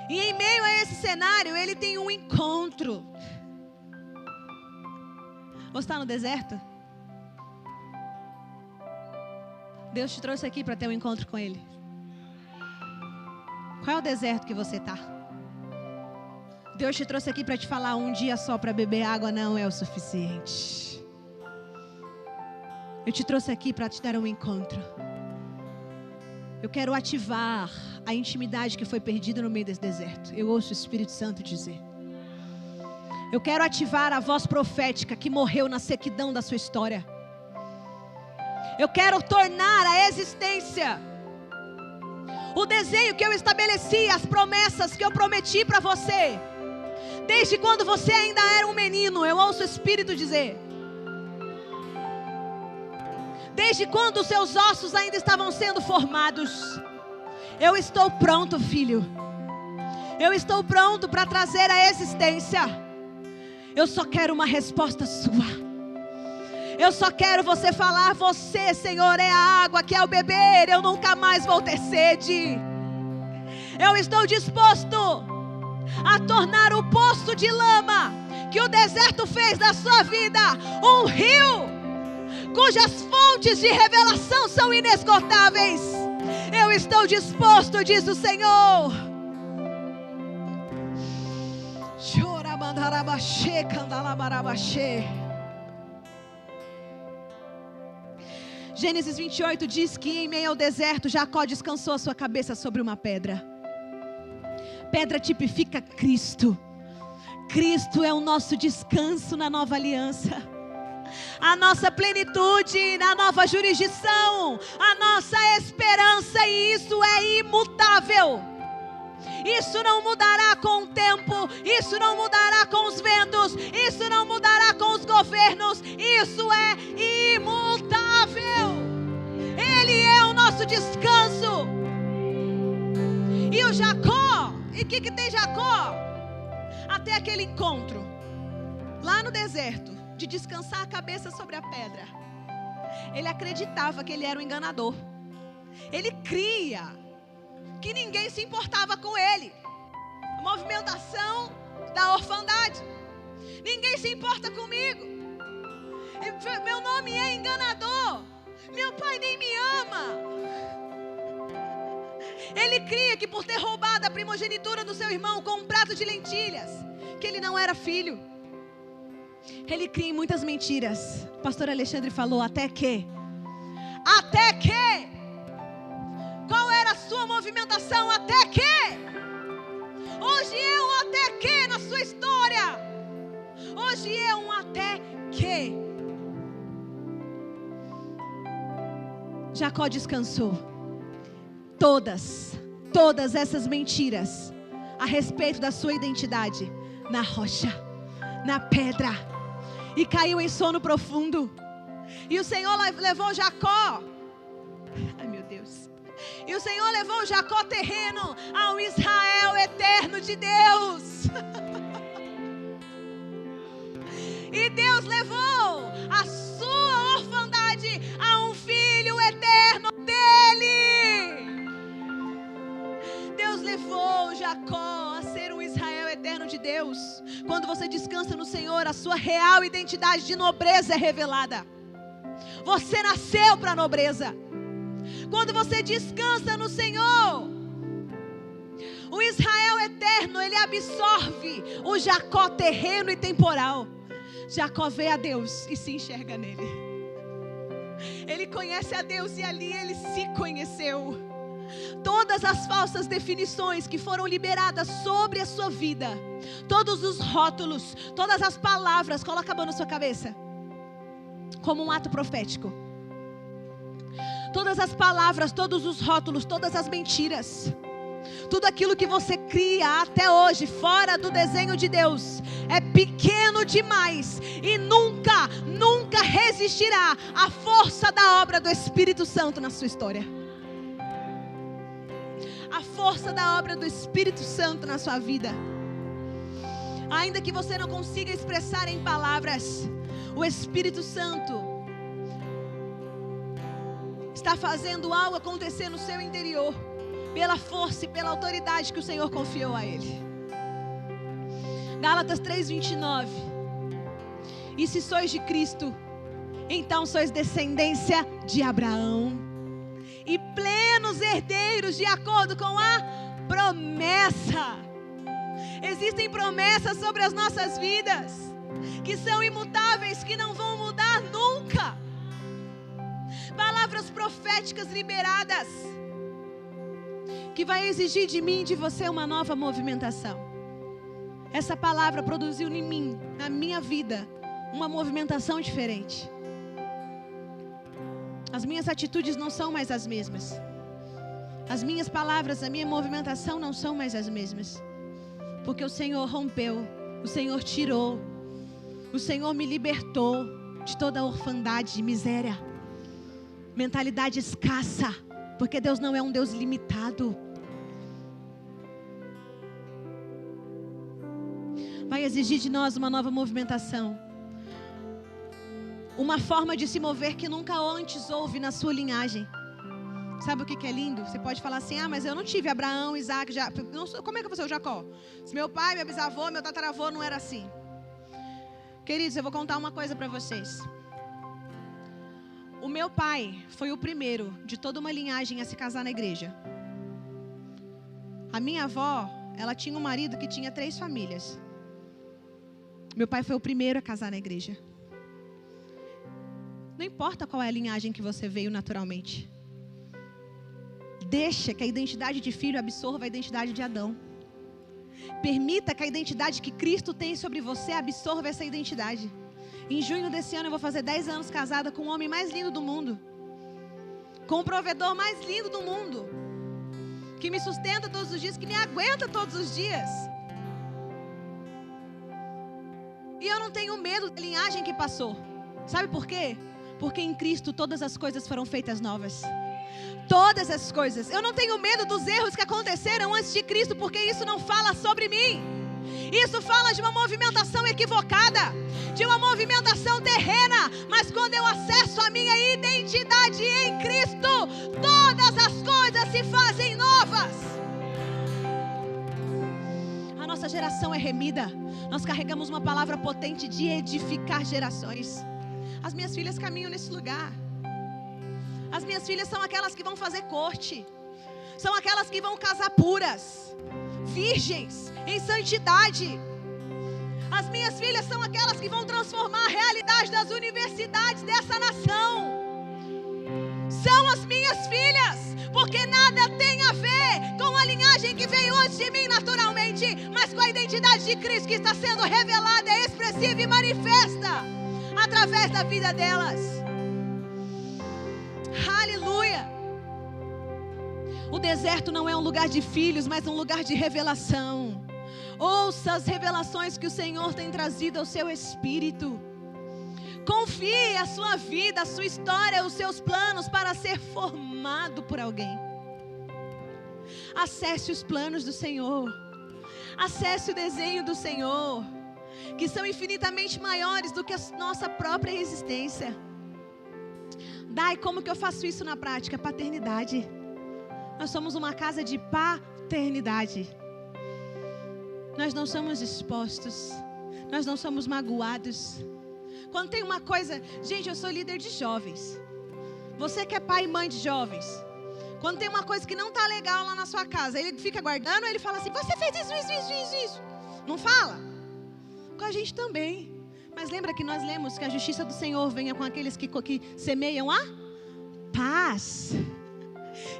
E em meio a esse cenário, ele tem um encontro. Você está no deserto? Deus te trouxe aqui para ter um encontro com Ele. Qual é o deserto que você está? Deus te trouxe aqui para te falar: um dia só para beber água não é o suficiente. Eu te trouxe aqui para te dar um encontro. Eu quero ativar a intimidade que foi perdida no meio desse deserto. Eu ouço o Espírito Santo dizer: eu quero ativar a voz profética que morreu na sequidão da sua história. Eu quero tornar a existência o desenho que eu estabeleci, as promessas que eu prometi para você, desde quando você ainda era um menino. Eu ouço o Espírito dizer: desde quando os seus ossos ainda estavam sendo formados. Eu estou pronto, filho. Eu estou pronto para trazer a existência. Eu só quero uma resposta sua. Eu só quero você falar: você, Senhor, é a água que ao beber eu nunca mais vou ter sede. Eu estou disposto a tornar o poço de lama que o deserto fez da sua vida um rio, cujas fontes de revelação são inesgotáveis. Eu estou disposto, diz o Senhor. Gênesis 28 diz que em meio ao deserto, Jacó descansou a sua cabeça sobre uma pedra. Pedra tipifica Cristo. Cristo é o nosso descanso na nova aliança, a nossa plenitude na nova jurisdição, a nossa esperança, e isso é imutável. Isso não mudará com o tempo, isso não mudará com os ventos, isso não mudará com os governos, isso é imutável. Ele é o nosso descanso. E o Jacó, e o que tem Jacó? Até aquele encontro, lá no deserto, de descansar a cabeça sobre a pedra, ele acreditava que ele era um enganador. Ele cria que ninguém se importava com ele. A movimentação da orfandade. Ninguém se importa comigo. Meu nome é enganador. Meu pai nem me ama. Ele cria que por ter roubado a primogenitura do seu irmão com um prato de lentilhas, que ele não era filho. Ele cria em muitas mentiras. O pastor Alexandre falou, até que. Qual era a sua movimentação? Até que. Hoje é um até que na sua história. Hoje é um até que. Jacó descansou todas essas mentiras a respeito da sua identidade na rocha, na pedra, e caiu em sono profundo. E o Senhor levou Jacó, ai meu Deus, e o Senhor levou Jacó terreno ao Israel eterno de Deus. E Deus levou a sua orfandade a um filho eterno dele. Deus levou Jacó a ser um Israel eterno de Deus. Quando você descansa no Senhor, a sua real identidade de nobreza é revelada. Você nasceu para a nobreza. Quando você descansa no Senhor, o Israel eterno, ele absorve o Jacó terreno e temporal. Jacó vê a Deus e se enxerga nele. Ele conhece a Deus e ali ele se conheceu. Todas as falsas definições que foram liberadas sobre a sua vida, todos os rótulos, todas as palavras, coloca a mão na sua cabeça, como um ato profético. Todas as palavras, todos os rótulos, todas as mentiras, tudo aquilo que você cria até hoje fora do desenho de Deus é pequeno demais e nunca resistirá à força da obra do Espírito Santo na sua história. A força da obra do Espírito Santo na sua vida. Ainda que você não consiga expressar em palavras, o Espírito Santo está fazendo algo acontecer no seu interior, pela força e pela autoridade que o Senhor confiou a ele. Gálatas 3:29. E se sois de Cristo, então sois descendência de Abraão e plenos herdeiros de acordo com a promessa. Existem promessas sobre as nossas vidas que são imutáveis, que não vão mudar nunca. Palavras proféticas liberadas que vai exigir de mim e de você uma nova movimentação. Essa palavra produziu em mim, na minha vida, uma movimentação diferente. As minhas atitudes não são mais as mesmas. As minhas palavras, a minha movimentação não são mais as mesmas. Porque o Senhor rompeu, o Senhor tirou, o Senhor me libertou de toda a orfandade, de miséria, mentalidade escassa, porque Deus não é um Deus limitado. Vai exigir de nós uma nova movimentação. Uma forma de se mover que nunca antes houve na sua linhagem. Sabe o que é lindo? Você pode falar assim, mas eu não tive Abraão, Isaac, como é que eu vou ser o Jacó? Se meu pai, meu bisavô, meu tataravô não era assim. Queridos, eu vou contar uma coisa para vocês. O meu pai foi o primeiro de toda uma linhagem a se casar na igreja. A minha avó, ela tinha um marido que tinha 3 famílias. Meu pai foi o primeiro a casar na igreja. Não importa qual é a linhagem que você veio naturalmente. Deixa que a identidade de filho absorva a identidade de Adão. Permita que a identidade que Cristo tem sobre você absorva essa identidade. Em junho desse ano eu vou fazer 10 anos casada com o homem mais lindo do mundo. Com o provedor mais lindo do mundo. Que me sustenta todos os dias, que me aguenta todos os dias. E eu não tenho medo da linhagem que passou. Sabe por quê? Porque em Cristo todas as coisas foram feitas novas. Todas as coisas. Eu não tenho medo dos erros que aconteceram antes de Cristo, porque isso não fala sobre mim. Isso fala de uma movimentação equivocada, de uma movimentação terrena. Mas quando eu acesso a minha identidade em Cristo, todas as coisas se fazem novas. A nossa geração é remida. Nós carregamos uma palavra potente de edificar gerações. As minhas filhas caminham nesse lugar. As minhas filhas são aquelas que vão fazer corte. São aquelas que vão casar puras, virgens, em santidade. As minhas filhas são aquelas que vão transformar a realidade das universidades dessa nação. São as minhas filhas, porque nada tem a ver com a linhagem que veio antes de mim naturalmente, mas com a identidade de Cristo que está sendo revelada, expressiva e manifesta através da vida delas. Aleluia. O deserto não é um lugar de filhos, mas um lugar de revelação. Ouça as revelações que o Senhor tem trazido ao seu espírito. Confie a sua vida, a sua história, os seus planos para ser formado por alguém. Acesse os planos do Senhor. Acesse o desenho do Senhor, que são infinitamente maiores do que a nossa própria existência. Dai, como que eu faço isso na prática? Paternidade. Nós somos uma casa de paternidade. Nós não somos expostos. Nós não somos magoados. Quando tem uma coisa... Gente, eu sou líder de jovens. Você que é pai e mãe de jovens. Quando tem uma coisa que não está legal lá na sua casa, ele fica guardando, ele fala assim, você fez isso. Não fala? Com a gente também. Mas lembra que nós lemos que a justiça do Senhor venha com aqueles que semeiam a paz.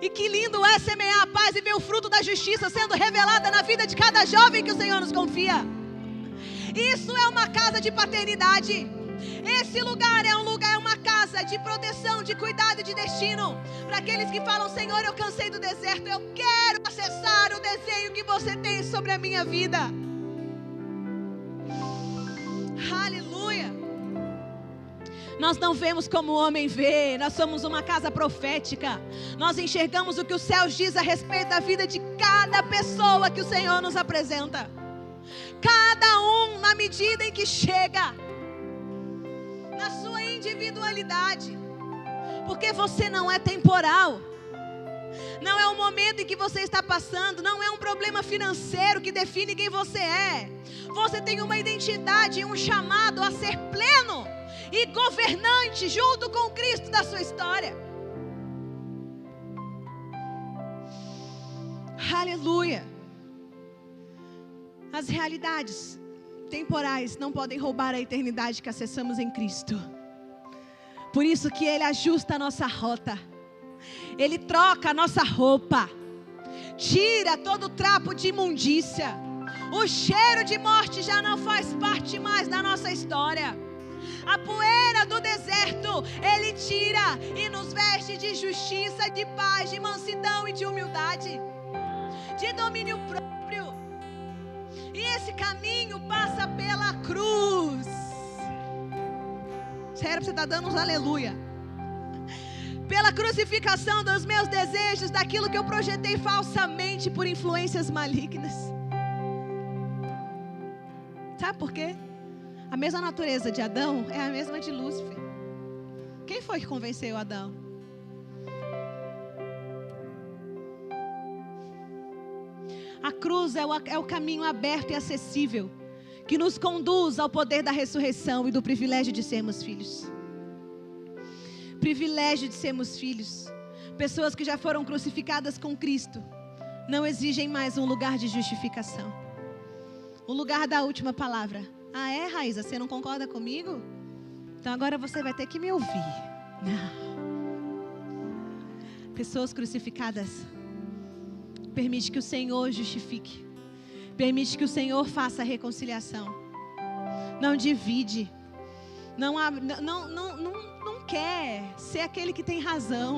E que lindo é semear a paz e ver o fruto da justiça sendo revelada na vida de cada jovem que o Senhor nos confia. Isso é uma casa de paternidade. Esse lugar é uma casa de proteção, de cuidado e de destino. Para aqueles que falam, Senhor, eu cansei do deserto, eu quero acessar o desenho que você tem sobre a minha vida. Aleluia. Nós não vemos como o homem vê. Nós somos uma casa profética. Nós enxergamos o que os céus diz a respeito da vida de cada pessoa que o Senhor nos apresenta. Cada um na medida em que chega, na sua individualidade. Porque você não é temporal. Não é o momento em que você está passando. Não é um problema financeiro que define quem você é. Você tem uma identidade e um chamado a ser pleno e governante junto com Cristo da sua história. Aleluia. As realidades temporais não podem roubar a eternidade que acessamos em Cristo. Por isso que Ele ajusta a nossa rota. Ele troca a nossa roupa. Tira todo o trapo de imundícia. O cheiro de morte já não faz parte mais da nossa história. A poeira do deserto Ele tira e nos veste de justiça, de paz, de mansidão e de humildade, de domínio próprio. E esse caminho passa pela cruz. Sério, você está dando uns aleluia. Pela crucificação dos meus desejos, daquilo que eu projetei falsamente por influências malignas. Sabe por quê? A mesma natureza de Adão é a mesma de Lúcifer. Quem foi que convenceu Adão? A cruz é o caminho aberto e acessível que nos conduz ao poder da ressurreição e do privilégio de sermos filhos. Privilégio de sermos filhos. Pessoas que já foram crucificadas com Cristo não exigem mais um lugar de justificação. O lugar da última palavra. Ah, é, Raíza? Você não concorda comigo? Então agora você vai ter que me ouvir. Não. Pessoas crucificadas. Permite que o Senhor justifique. Permite que o Senhor faça a reconciliação. Não divide. Não quer ser aquele que tem razão.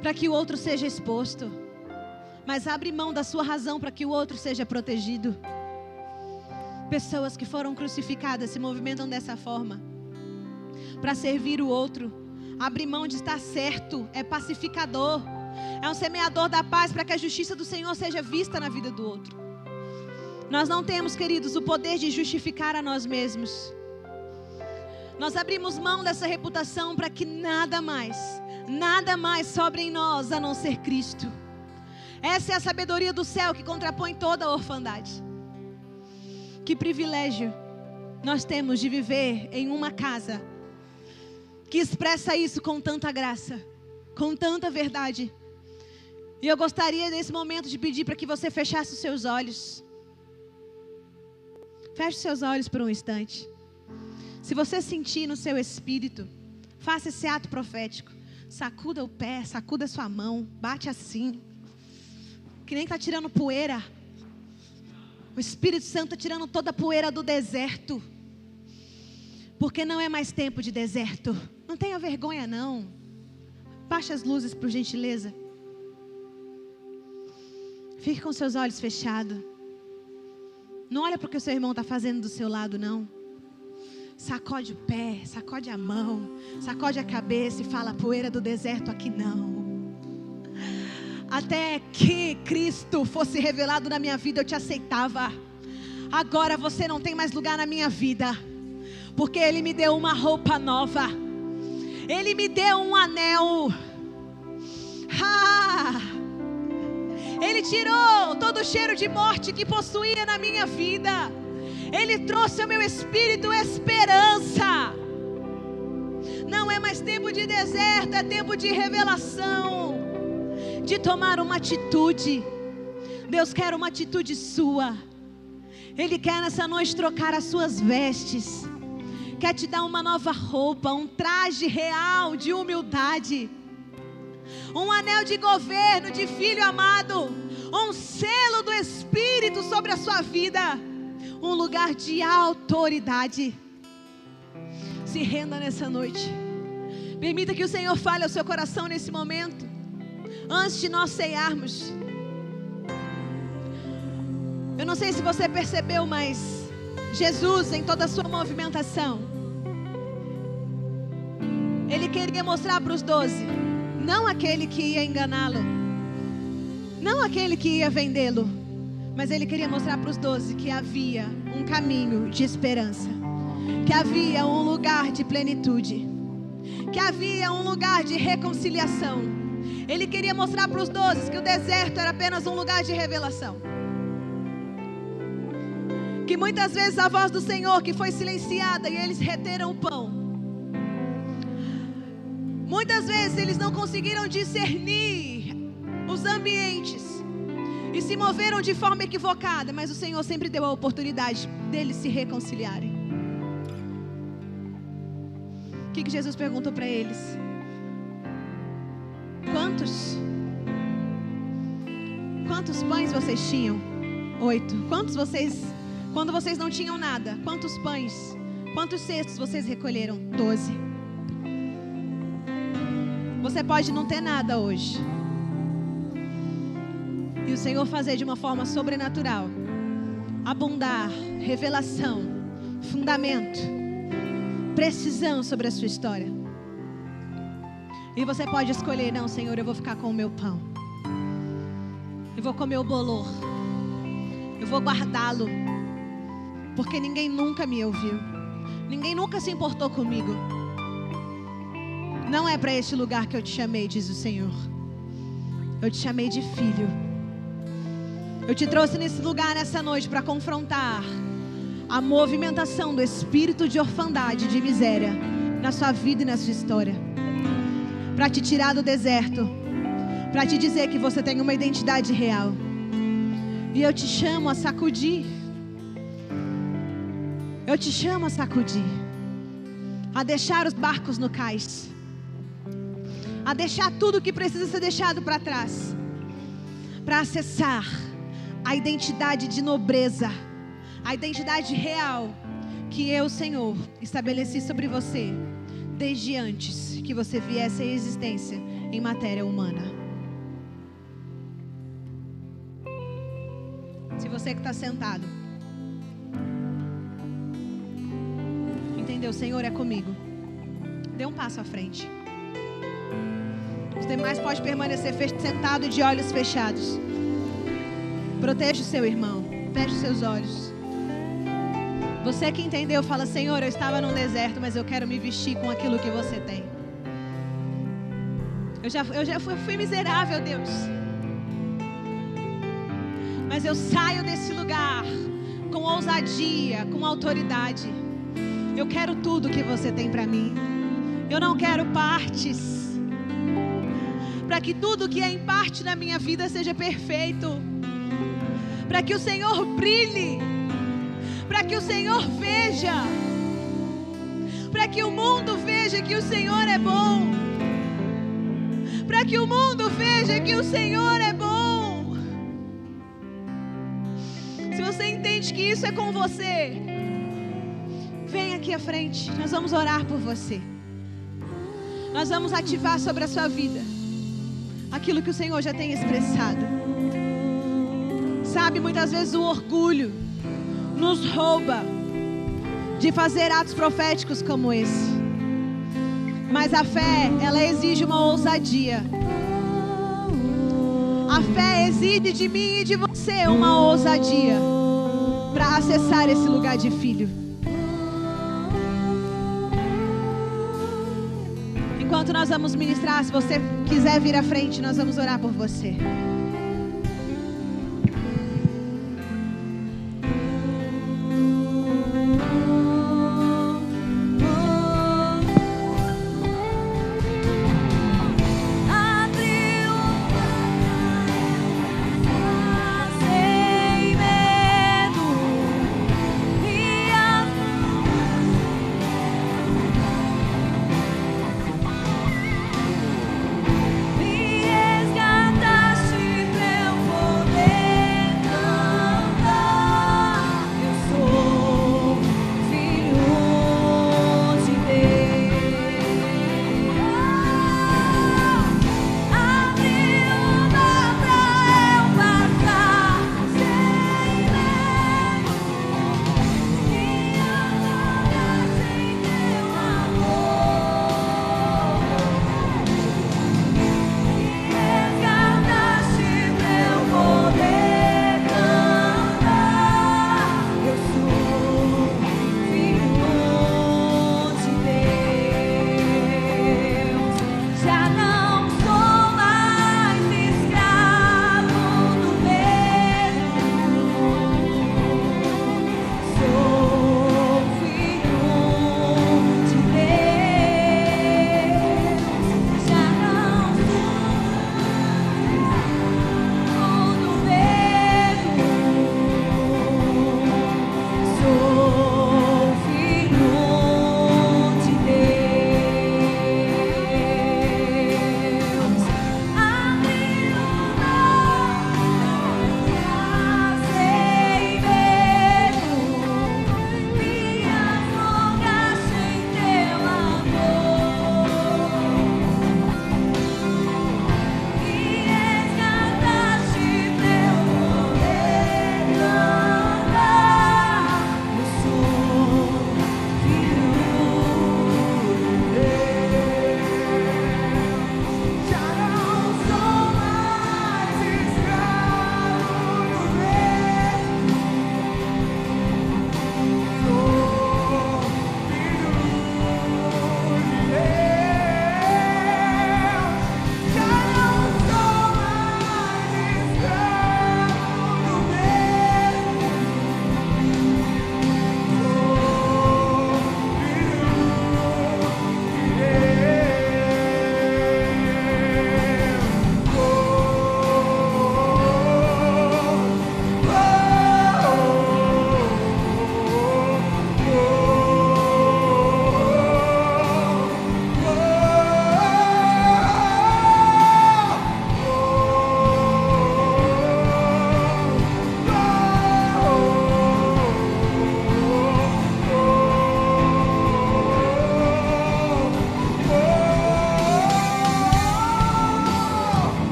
Para que o outro seja exposto. Mas abre mão da sua razão para que o outro seja protegido. Pessoas que foram crucificadas se movimentam dessa forma. Para servir o outro. Abre mão de estar certo. É pacificador. É um semeador da paz para que a justiça do Senhor seja vista na vida do outro. Nós não temos, queridos, o poder de justificar a nós mesmos. Nós abrimos mão dessa reputação para que nada mais sobre em nós a não ser Cristo. Essa é a sabedoria do céu que contrapõe toda a orfandade. Que privilégio nós temos de viver em uma casa que expressa isso com tanta graça, com tanta verdade. E eu gostaria nesse momento de pedir para que você fechasse os seus olhos. Feche os seus olhos por um instante. Se você sentir no seu espírito, faça esse ato profético. Sacuda o pé, sacuda a sua mão, bate assim. Que nem está tirando poeira. O Espírito Santo está tirando toda a poeira do deserto. Porque não é mais tempo de deserto. Não tenha vergonha não. Baixe as luzes por gentileza. Fique com seus olhos fechados. Não olha para o que o seu irmão está fazendo do seu lado não. Sacode o pé, sacode a mão, sacode a cabeça e fala: poeira do deserto aqui não. Até que Cristo fosse revelado na minha vida eu te aceitava. Agora você não tem mais lugar na minha vida. Porque Ele me deu uma roupa nova. Ele me deu um anel. Ele tirou todo o cheiro de morte que possuía na minha vida. Ele trouxe ao meu espírito esperança. Não é mais tempo de deserto, é tempo de revelação. De tomar uma atitude. Deus quer uma atitude sua. Ele quer nessa noite trocar as suas vestes. Quer te dar uma nova roupa, um traje real de humildade. Um anel de governo, de filho amado. Um selo do Espírito sobre a sua vida. Um lugar de autoridade. Se renda nessa noite. Permita que o Senhor fale ao seu coração nesse momento. Antes de nós ceiarmos. Eu não sei se você percebeu, mas Jesus, em toda a sua movimentação, Ele queria mostrar para os 12, não aquele que ia enganá-lo, não aquele que ia vendê-lo, mas Ele queria mostrar para os 12 que havia um caminho de esperança, que havia um lugar de plenitude, que havia um lugar de reconciliação. Ele queria mostrar para os 12 que o deserto era apenas um lugar de revelação. Que muitas vezes a voz do Senhor que foi silenciada e eles reteram o pão. Muitas vezes eles não conseguiram discernir os ambientes e se moveram de forma equivocada, mas o Senhor sempre deu a oportunidade deles se reconciliarem. O que Jesus perguntou para eles? Quantos pães vocês tinham? 8. Quando vocês não tinham nada, quantos pães, quantos cestos vocês recolheram? 12. Você pode não ter nada hoje. E o Senhor fazer de uma forma sobrenatural. Abundar, revelação, fundamento, precisão sobre a sua história. E você pode escolher: não, Senhor, eu vou ficar com o meu pão. Eu vou comer o bolor. Eu vou guardá-lo. Porque ninguém nunca me ouviu. Ninguém nunca se importou comigo. Não é para este lugar que eu te chamei, diz o Senhor. Eu te chamei de filho. Eu te trouxe nesse lugar nessa noite para confrontar a movimentação do espírito de orfandade, de miséria na sua vida e na sua história. Para te tirar do deserto. Para te dizer que você tem uma identidade real. E eu te chamo a sacudir Eu te chamo a sacudir, a deixar os barcos no cais, a deixar tudo que precisa ser deixado para trás, para acessar a identidade de nobreza, a identidade real que eu, Senhor, estabeleci sobre você desde antes que você viesse à existência em matéria humana. Se você que está sentado entendeu, Senhor é comigo, dê um passo à frente. Os demais podem permanecer sentado de olhos fechados. Proteja o seu irmão, feche os seus olhos. Você que entendeu, fala: Senhor, eu estava num deserto, mas eu quero me vestir com aquilo que você tem. Eu já fui miserável, Deus, mas eu saio desse lugar com ousadia, com autoridade. Eu quero tudo que você tem para mim. Eu não quero partes, para que tudo que é em parte na minha vida seja perfeito, para que o Senhor brilhe, para que o Senhor veja, para que o mundo veja que o Senhor é bom, para que o mundo veja que o Senhor é bom. Se você entende que isso é com você, vem aqui à frente, nós vamos orar por você. Nós vamos ativar sobre a sua vida aquilo que o Senhor já tem expressado. Sabe, muitas vezes o orgulho nos rouba de fazer atos proféticos como esse. Mas a fé, ela exige uma ousadia. A fé exige de mim e de você uma ousadia para acessar esse lugar de filho. Enquanto nós vamos ministrar, se você quiser vir à frente, nós vamos orar por você. Me resgataste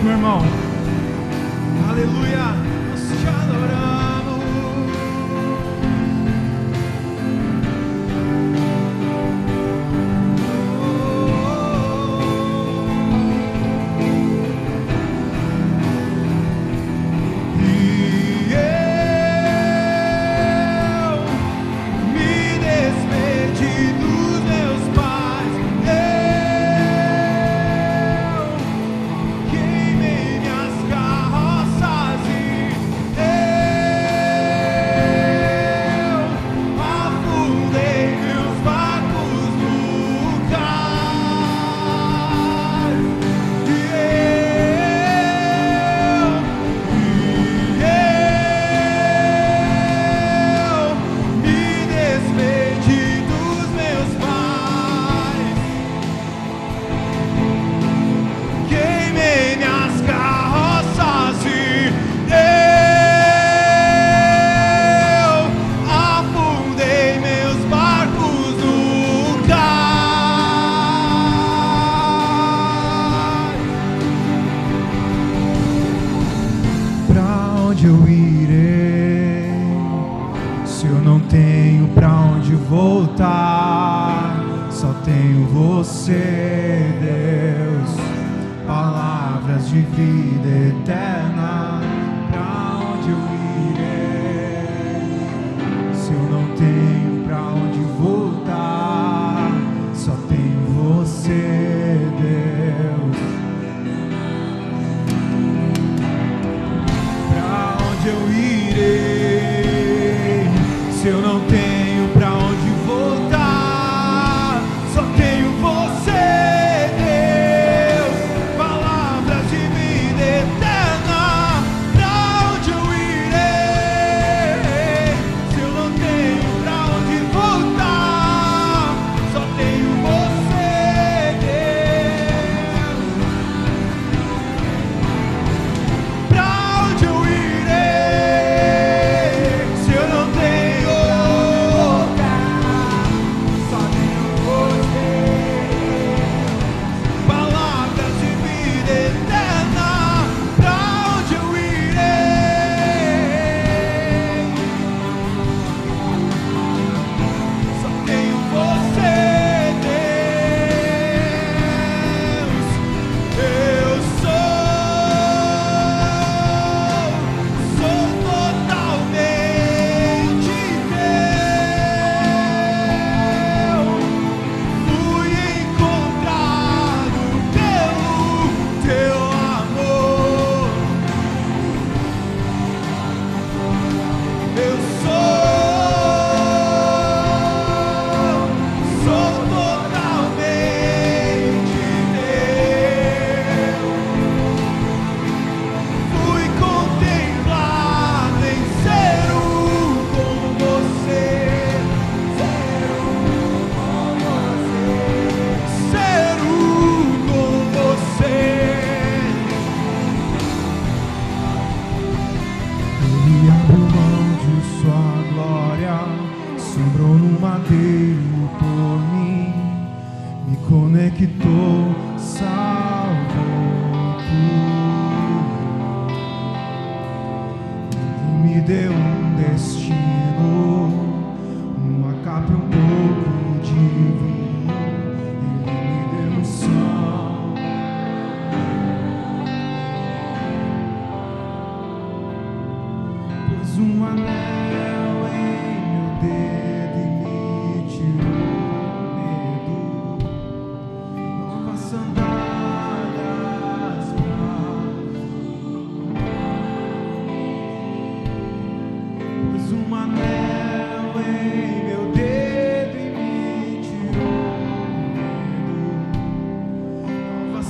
meu irmão. Aleluia, nós te adoramos.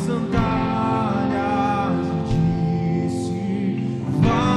Sandálias, disse: vai.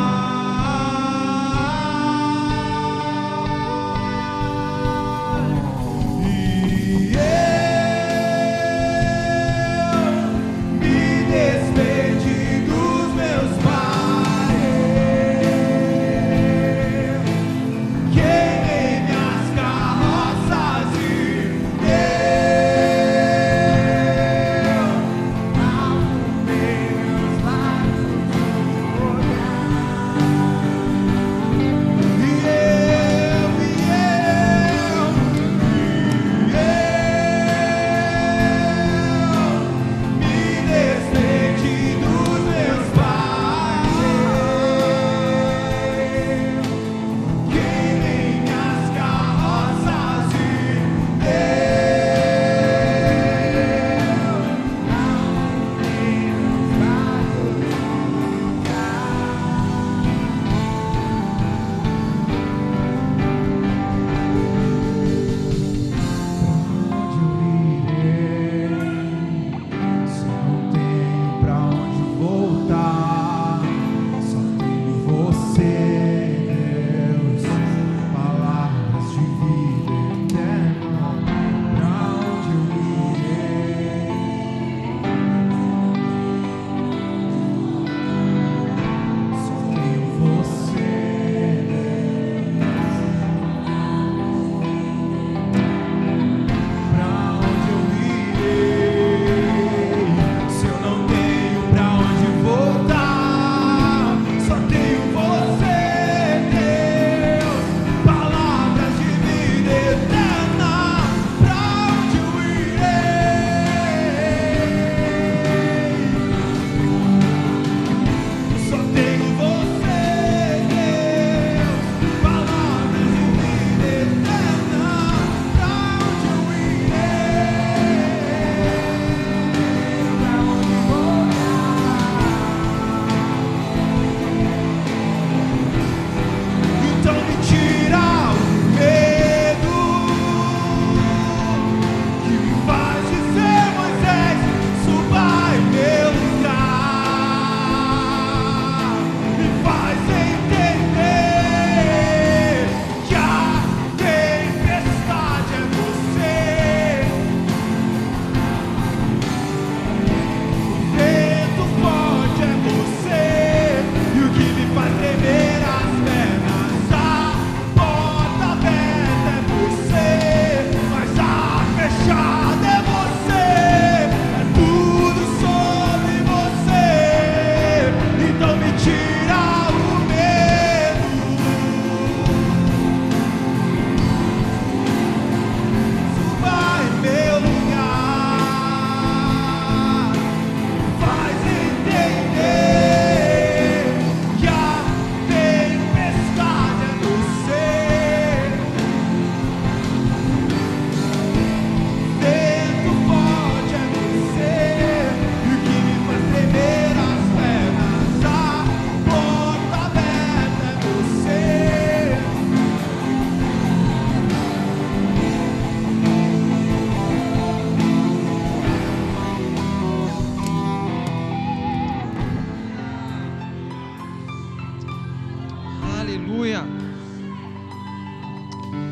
Aleluia.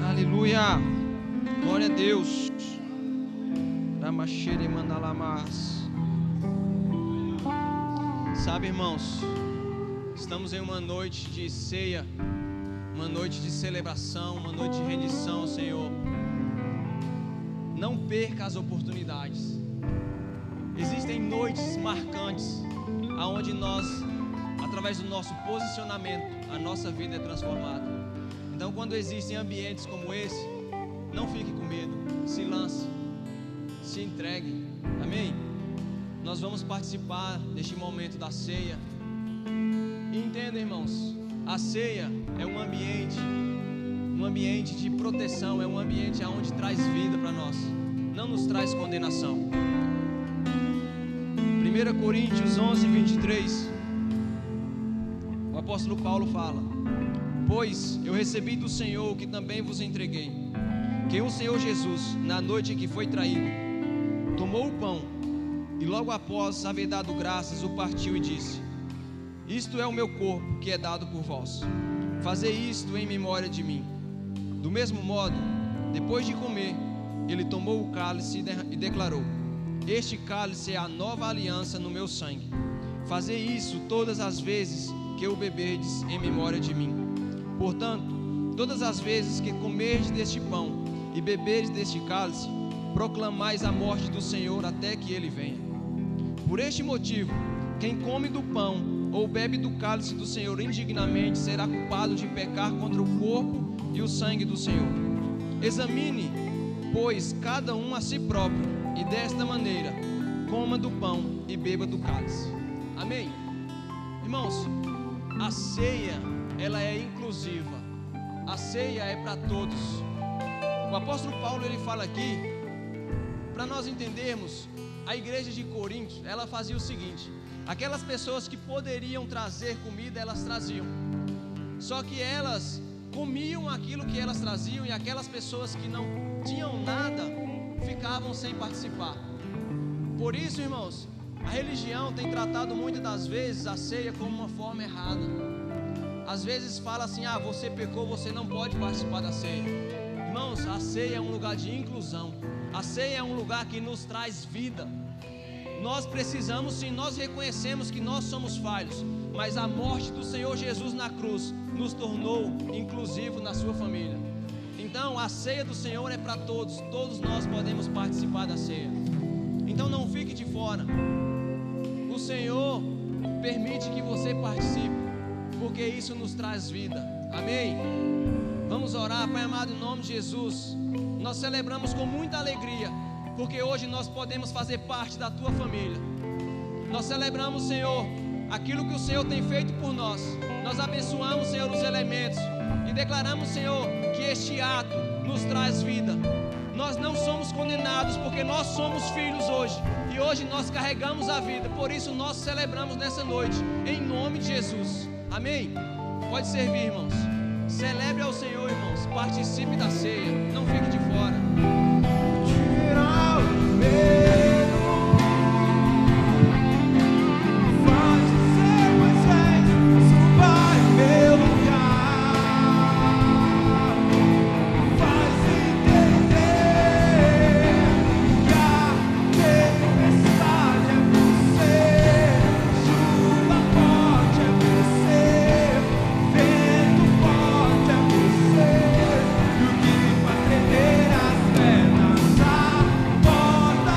Aleluia. Glória a Deus. Ramachere mandalamas. Sabe, irmãos, estamos em uma noite de ceia, uma noite de celebração, uma noite de rendição ao Senhor. Não perca as oportunidades. Existem noites marcantes aonde nós, através do nosso posicionamento, a nossa vida é transformada. Então, quando existem ambientes como esse, não fique com medo, se lance, se entregue. Amém? Nós vamos participar deste momento da ceia. E entenda, irmãos, a ceia é um ambiente de proteção, é um ambiente onde traz vida para nós, não nos traz condenação. 1 Coríntios 11, 23, o apóstolo Paulo fala: pois eu recebi do Senhor o que também vos entreguei, que o Senhor Jesus, na noite em que foi traído, tomou o pão e logo após haver dado graças, o partiu e disse: isto é o meu corpo que é dado por vós, fazei isto em memória de mim. Do mesmo modo, depois de comer, ele tomou o cálice e declarou: este cálice é a nova aliança no meu sangue, fazei isso todas as vezes que o beberdes em memória de mim. Portanto, todas as vezes que comerdes deste pão e beberdes deste cálice, proclamais a morte do Senhor até que ele venha. Por este motivo, quem come do pão ou bebe do cálice do Senhor indignamente será culpado de pecar contra o corpo e o sangue do Senhor. Examine, pois, cada um a si próprio, e desta maneira coma do pão e beba do cálice. Amém? Irmãos, a ceia, ela é inclusiva. A ceia é para todos. O apóstolo Paulo, ele fala aqui, para nós entendermos, a igreja de Corinto, ela fazia o seguinte: aquelas pessoas que poderiam trazer comida, elas traziam, só que elas comiam aquilo que elas traziam, e aquelas pessoas que não tinham nada ficavam sem participar. Por isso, irmãos, a religião tem tratado muitas das vezes a ceia como uma forma errada. Às vezes fala assim: ah, você pecou, você não pode participar da ceia. Irmãos, a ceia é um lugar de inclusão. A ceia é um lugar que nos traz vida. Nós precisamos, sim, nós reconhecemos que nós somos falhos, mas a morte do Senhor Jesus na cruz nos tornou inclusivo na sua família. Então a ceia do Senhor é para todos, todos nós podemos participar da ceia. Então não fique de fora. O Senhor permite que você participe, porque isso nos traz vida. Amém? Vamos orar. Pai amado, em nome de Jesus, nós celebramos com muita alegria, porque hoje nós podemos fazer parte da Tua família. Nós celebramos, Senhor, aquilo que o Senhor tem feito por nós. Nós abençoamos, Senhor, os elementos e declaramos, Senhor, que este ato nos traz vida. Nós não somos condenados, porque nós somos filhos hoje, e hoje nós carregamos a vida. Por isso nós celebramos nessa noite, em nome de Jesus. Amém? Pode servir, irmãos. Celebre ao Senhor, irmãos. Participe da ceia, não fique de fora. Tira o medo, faz ser Moisés, suba em meu lugar, faz entender que a tempestade é você, chuva forte é você, vento forte é você, e o que faz tremer as pernas, a porta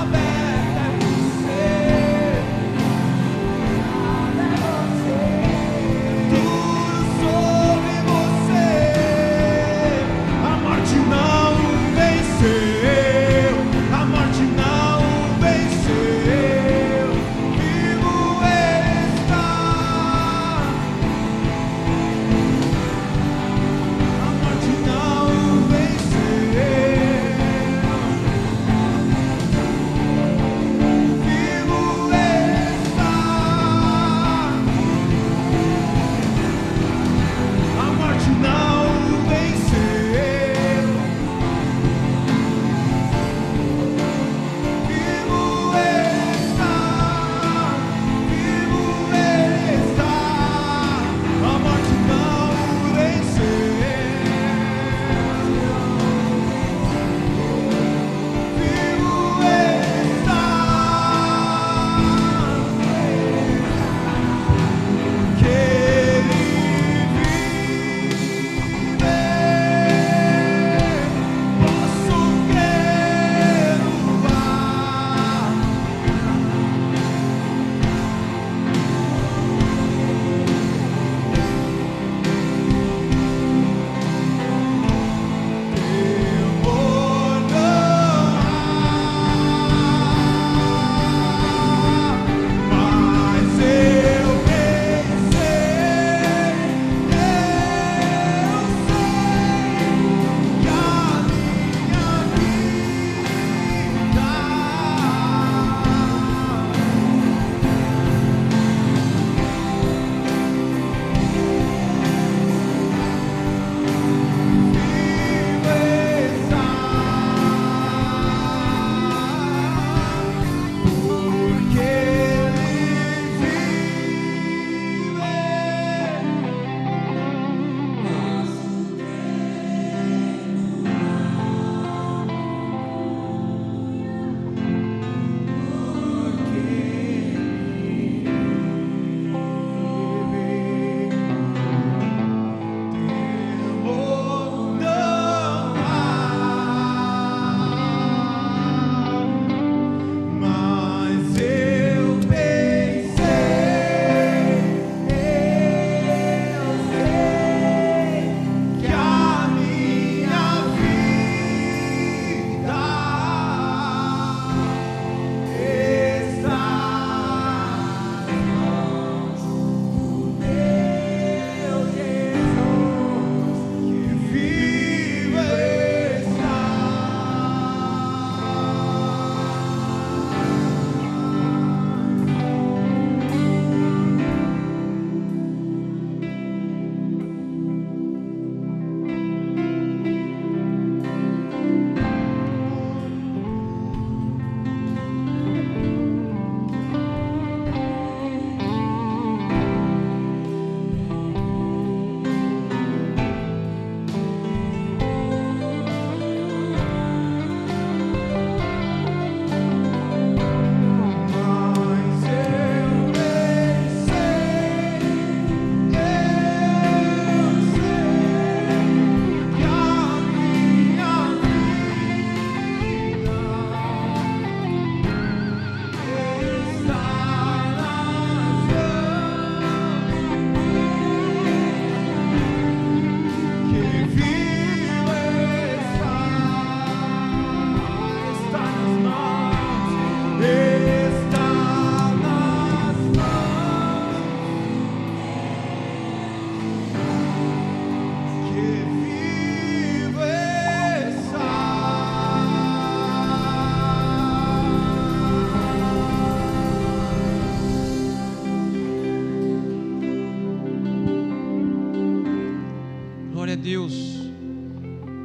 Deus.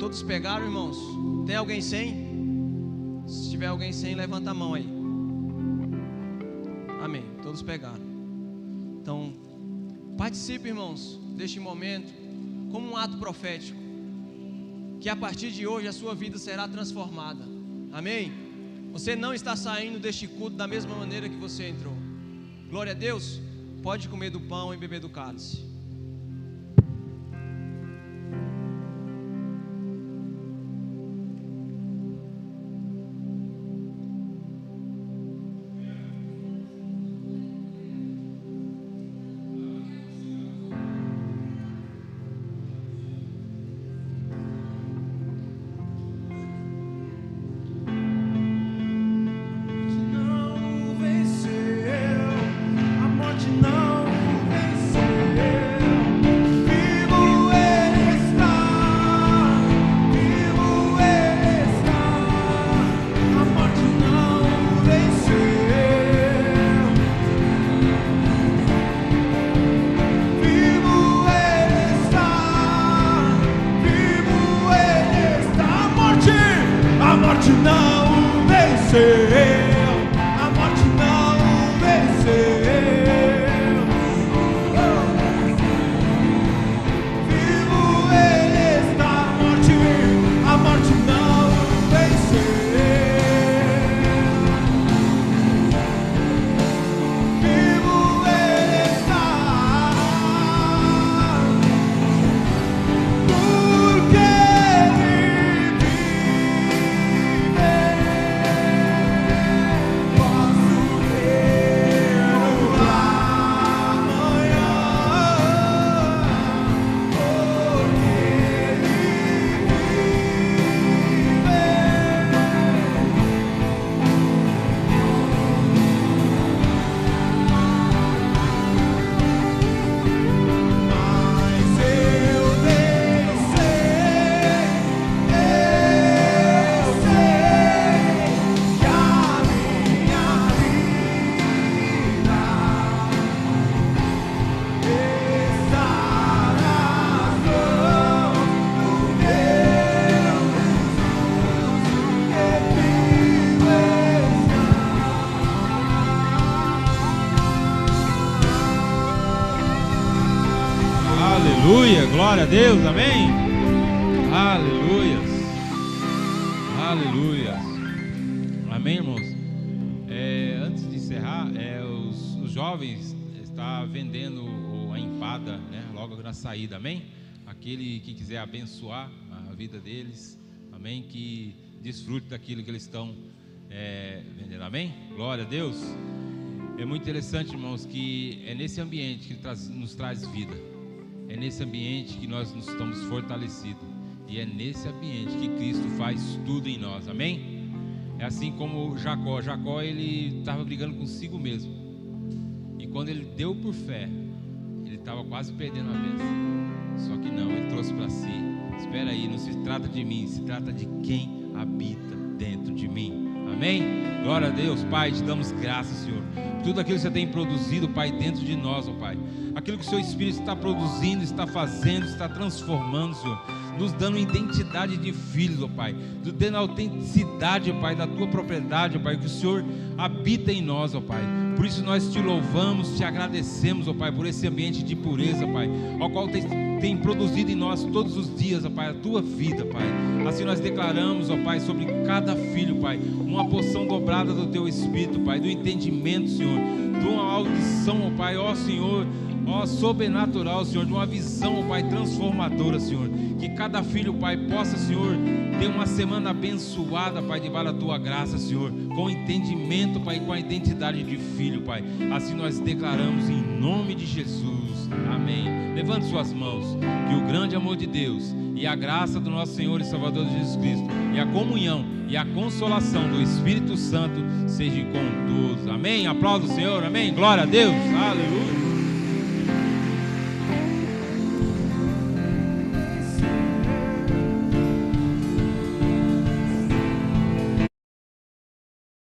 Todos pegaram, irmãos? Tem alguém sem? Se tiver alguém sem, levanta a mão aí. Amém. Todos pegaram. Então, participe, irmãos, deste momento como um ato profético, que a partir de hoje a sua vida será transformada. Amém? Você não está saindo deste culto da mesma maneira que você entrou. Glória a Deus. Pode comer do pão e beber do cálice. Não venceu, a morte não venceu. Vivo ele está, vivo ele está. A morte não venceu. Vivo ele está, vivo ele está. A morte não venceu. A morte não venceu. Vivo ele está. A morte não venceu. Vivo ele está. Porque ele vive. Posso ver o amanhã. Porque ele Mas eu nem sei que a minha vida está nas mãos do meu Aleluia, glória a Deus, amém? Aleluias, aleluia, amém, irmãos? Antes de encerrar, os jovens estão vendendo a empada, né, logo na saída, amém? Aquele que quiser abençoar a vida deles, amém? Que desfrute daquilo que eles estão vendendo, amém? Glória a Deus. É muito interessante, irmãos, que é nesse ambiente que nos traz vida. É nesse ambiente que nós nos estamos fortalecidos. E é nesse ambiente que Cristo faz tudo em nós, amém? É assim como Jacó. Jacó, ele estava brigando consigo mesmo. E quando ele deu por fé, ele estava quase perdendo a bênção. Só que não, ele trouxe para si. Espera aí, não se trata de mim, se trata de quem habita dentro de mim. Amém? Glória a Deus, Pai, te damos graças, Senhor. Tudo aquilo que você tem produzido, Pai, dentro de nós, ó Pai. Aquilo que o seu Espírito está produzindo, está fazendo, está transformando, Senhor. Nos dando identidade de filhos, ó Pai. Nos dando a autenticidade, ó Pai, da tua propriedade, ó Pai, que o Senhor habita em nós, ó Pai. Por isso nós te louvamos, te agradecemos, ó Pai, por esse ambiente de pureza, Pai, ao qual tem produzido em nós todos os dias, ó Pai, a tua vida, Pai. Assim nós declaramos, ó Pai, sobre cada filho, Pai, uma porção dobrada do teu Espírito, Pai, do entendimento, Senhor, de uma audição, ó Pai, ó Senhor, ó sobrenatural, Senhor, de uma visão, ó Pai, transformadora, Senhor. Que cada filho, Pai, possa, Senhor, ter uma semana abençoada, Pai, debaixo da tua graça, Senhor, com entendimento, Pai, com a identidade de filho, Pai. Assim nós declaramos em nome de Jesus, amém. Levante suas mãos, que o grande amor de Deus e a graça do nosso Senhor e Salvador Jesus Cristo e a comunhão e a consolação do Espírito Santo seja com todos, amém. Aplauda o Senhor, amém. Glória a Deus, aleluia.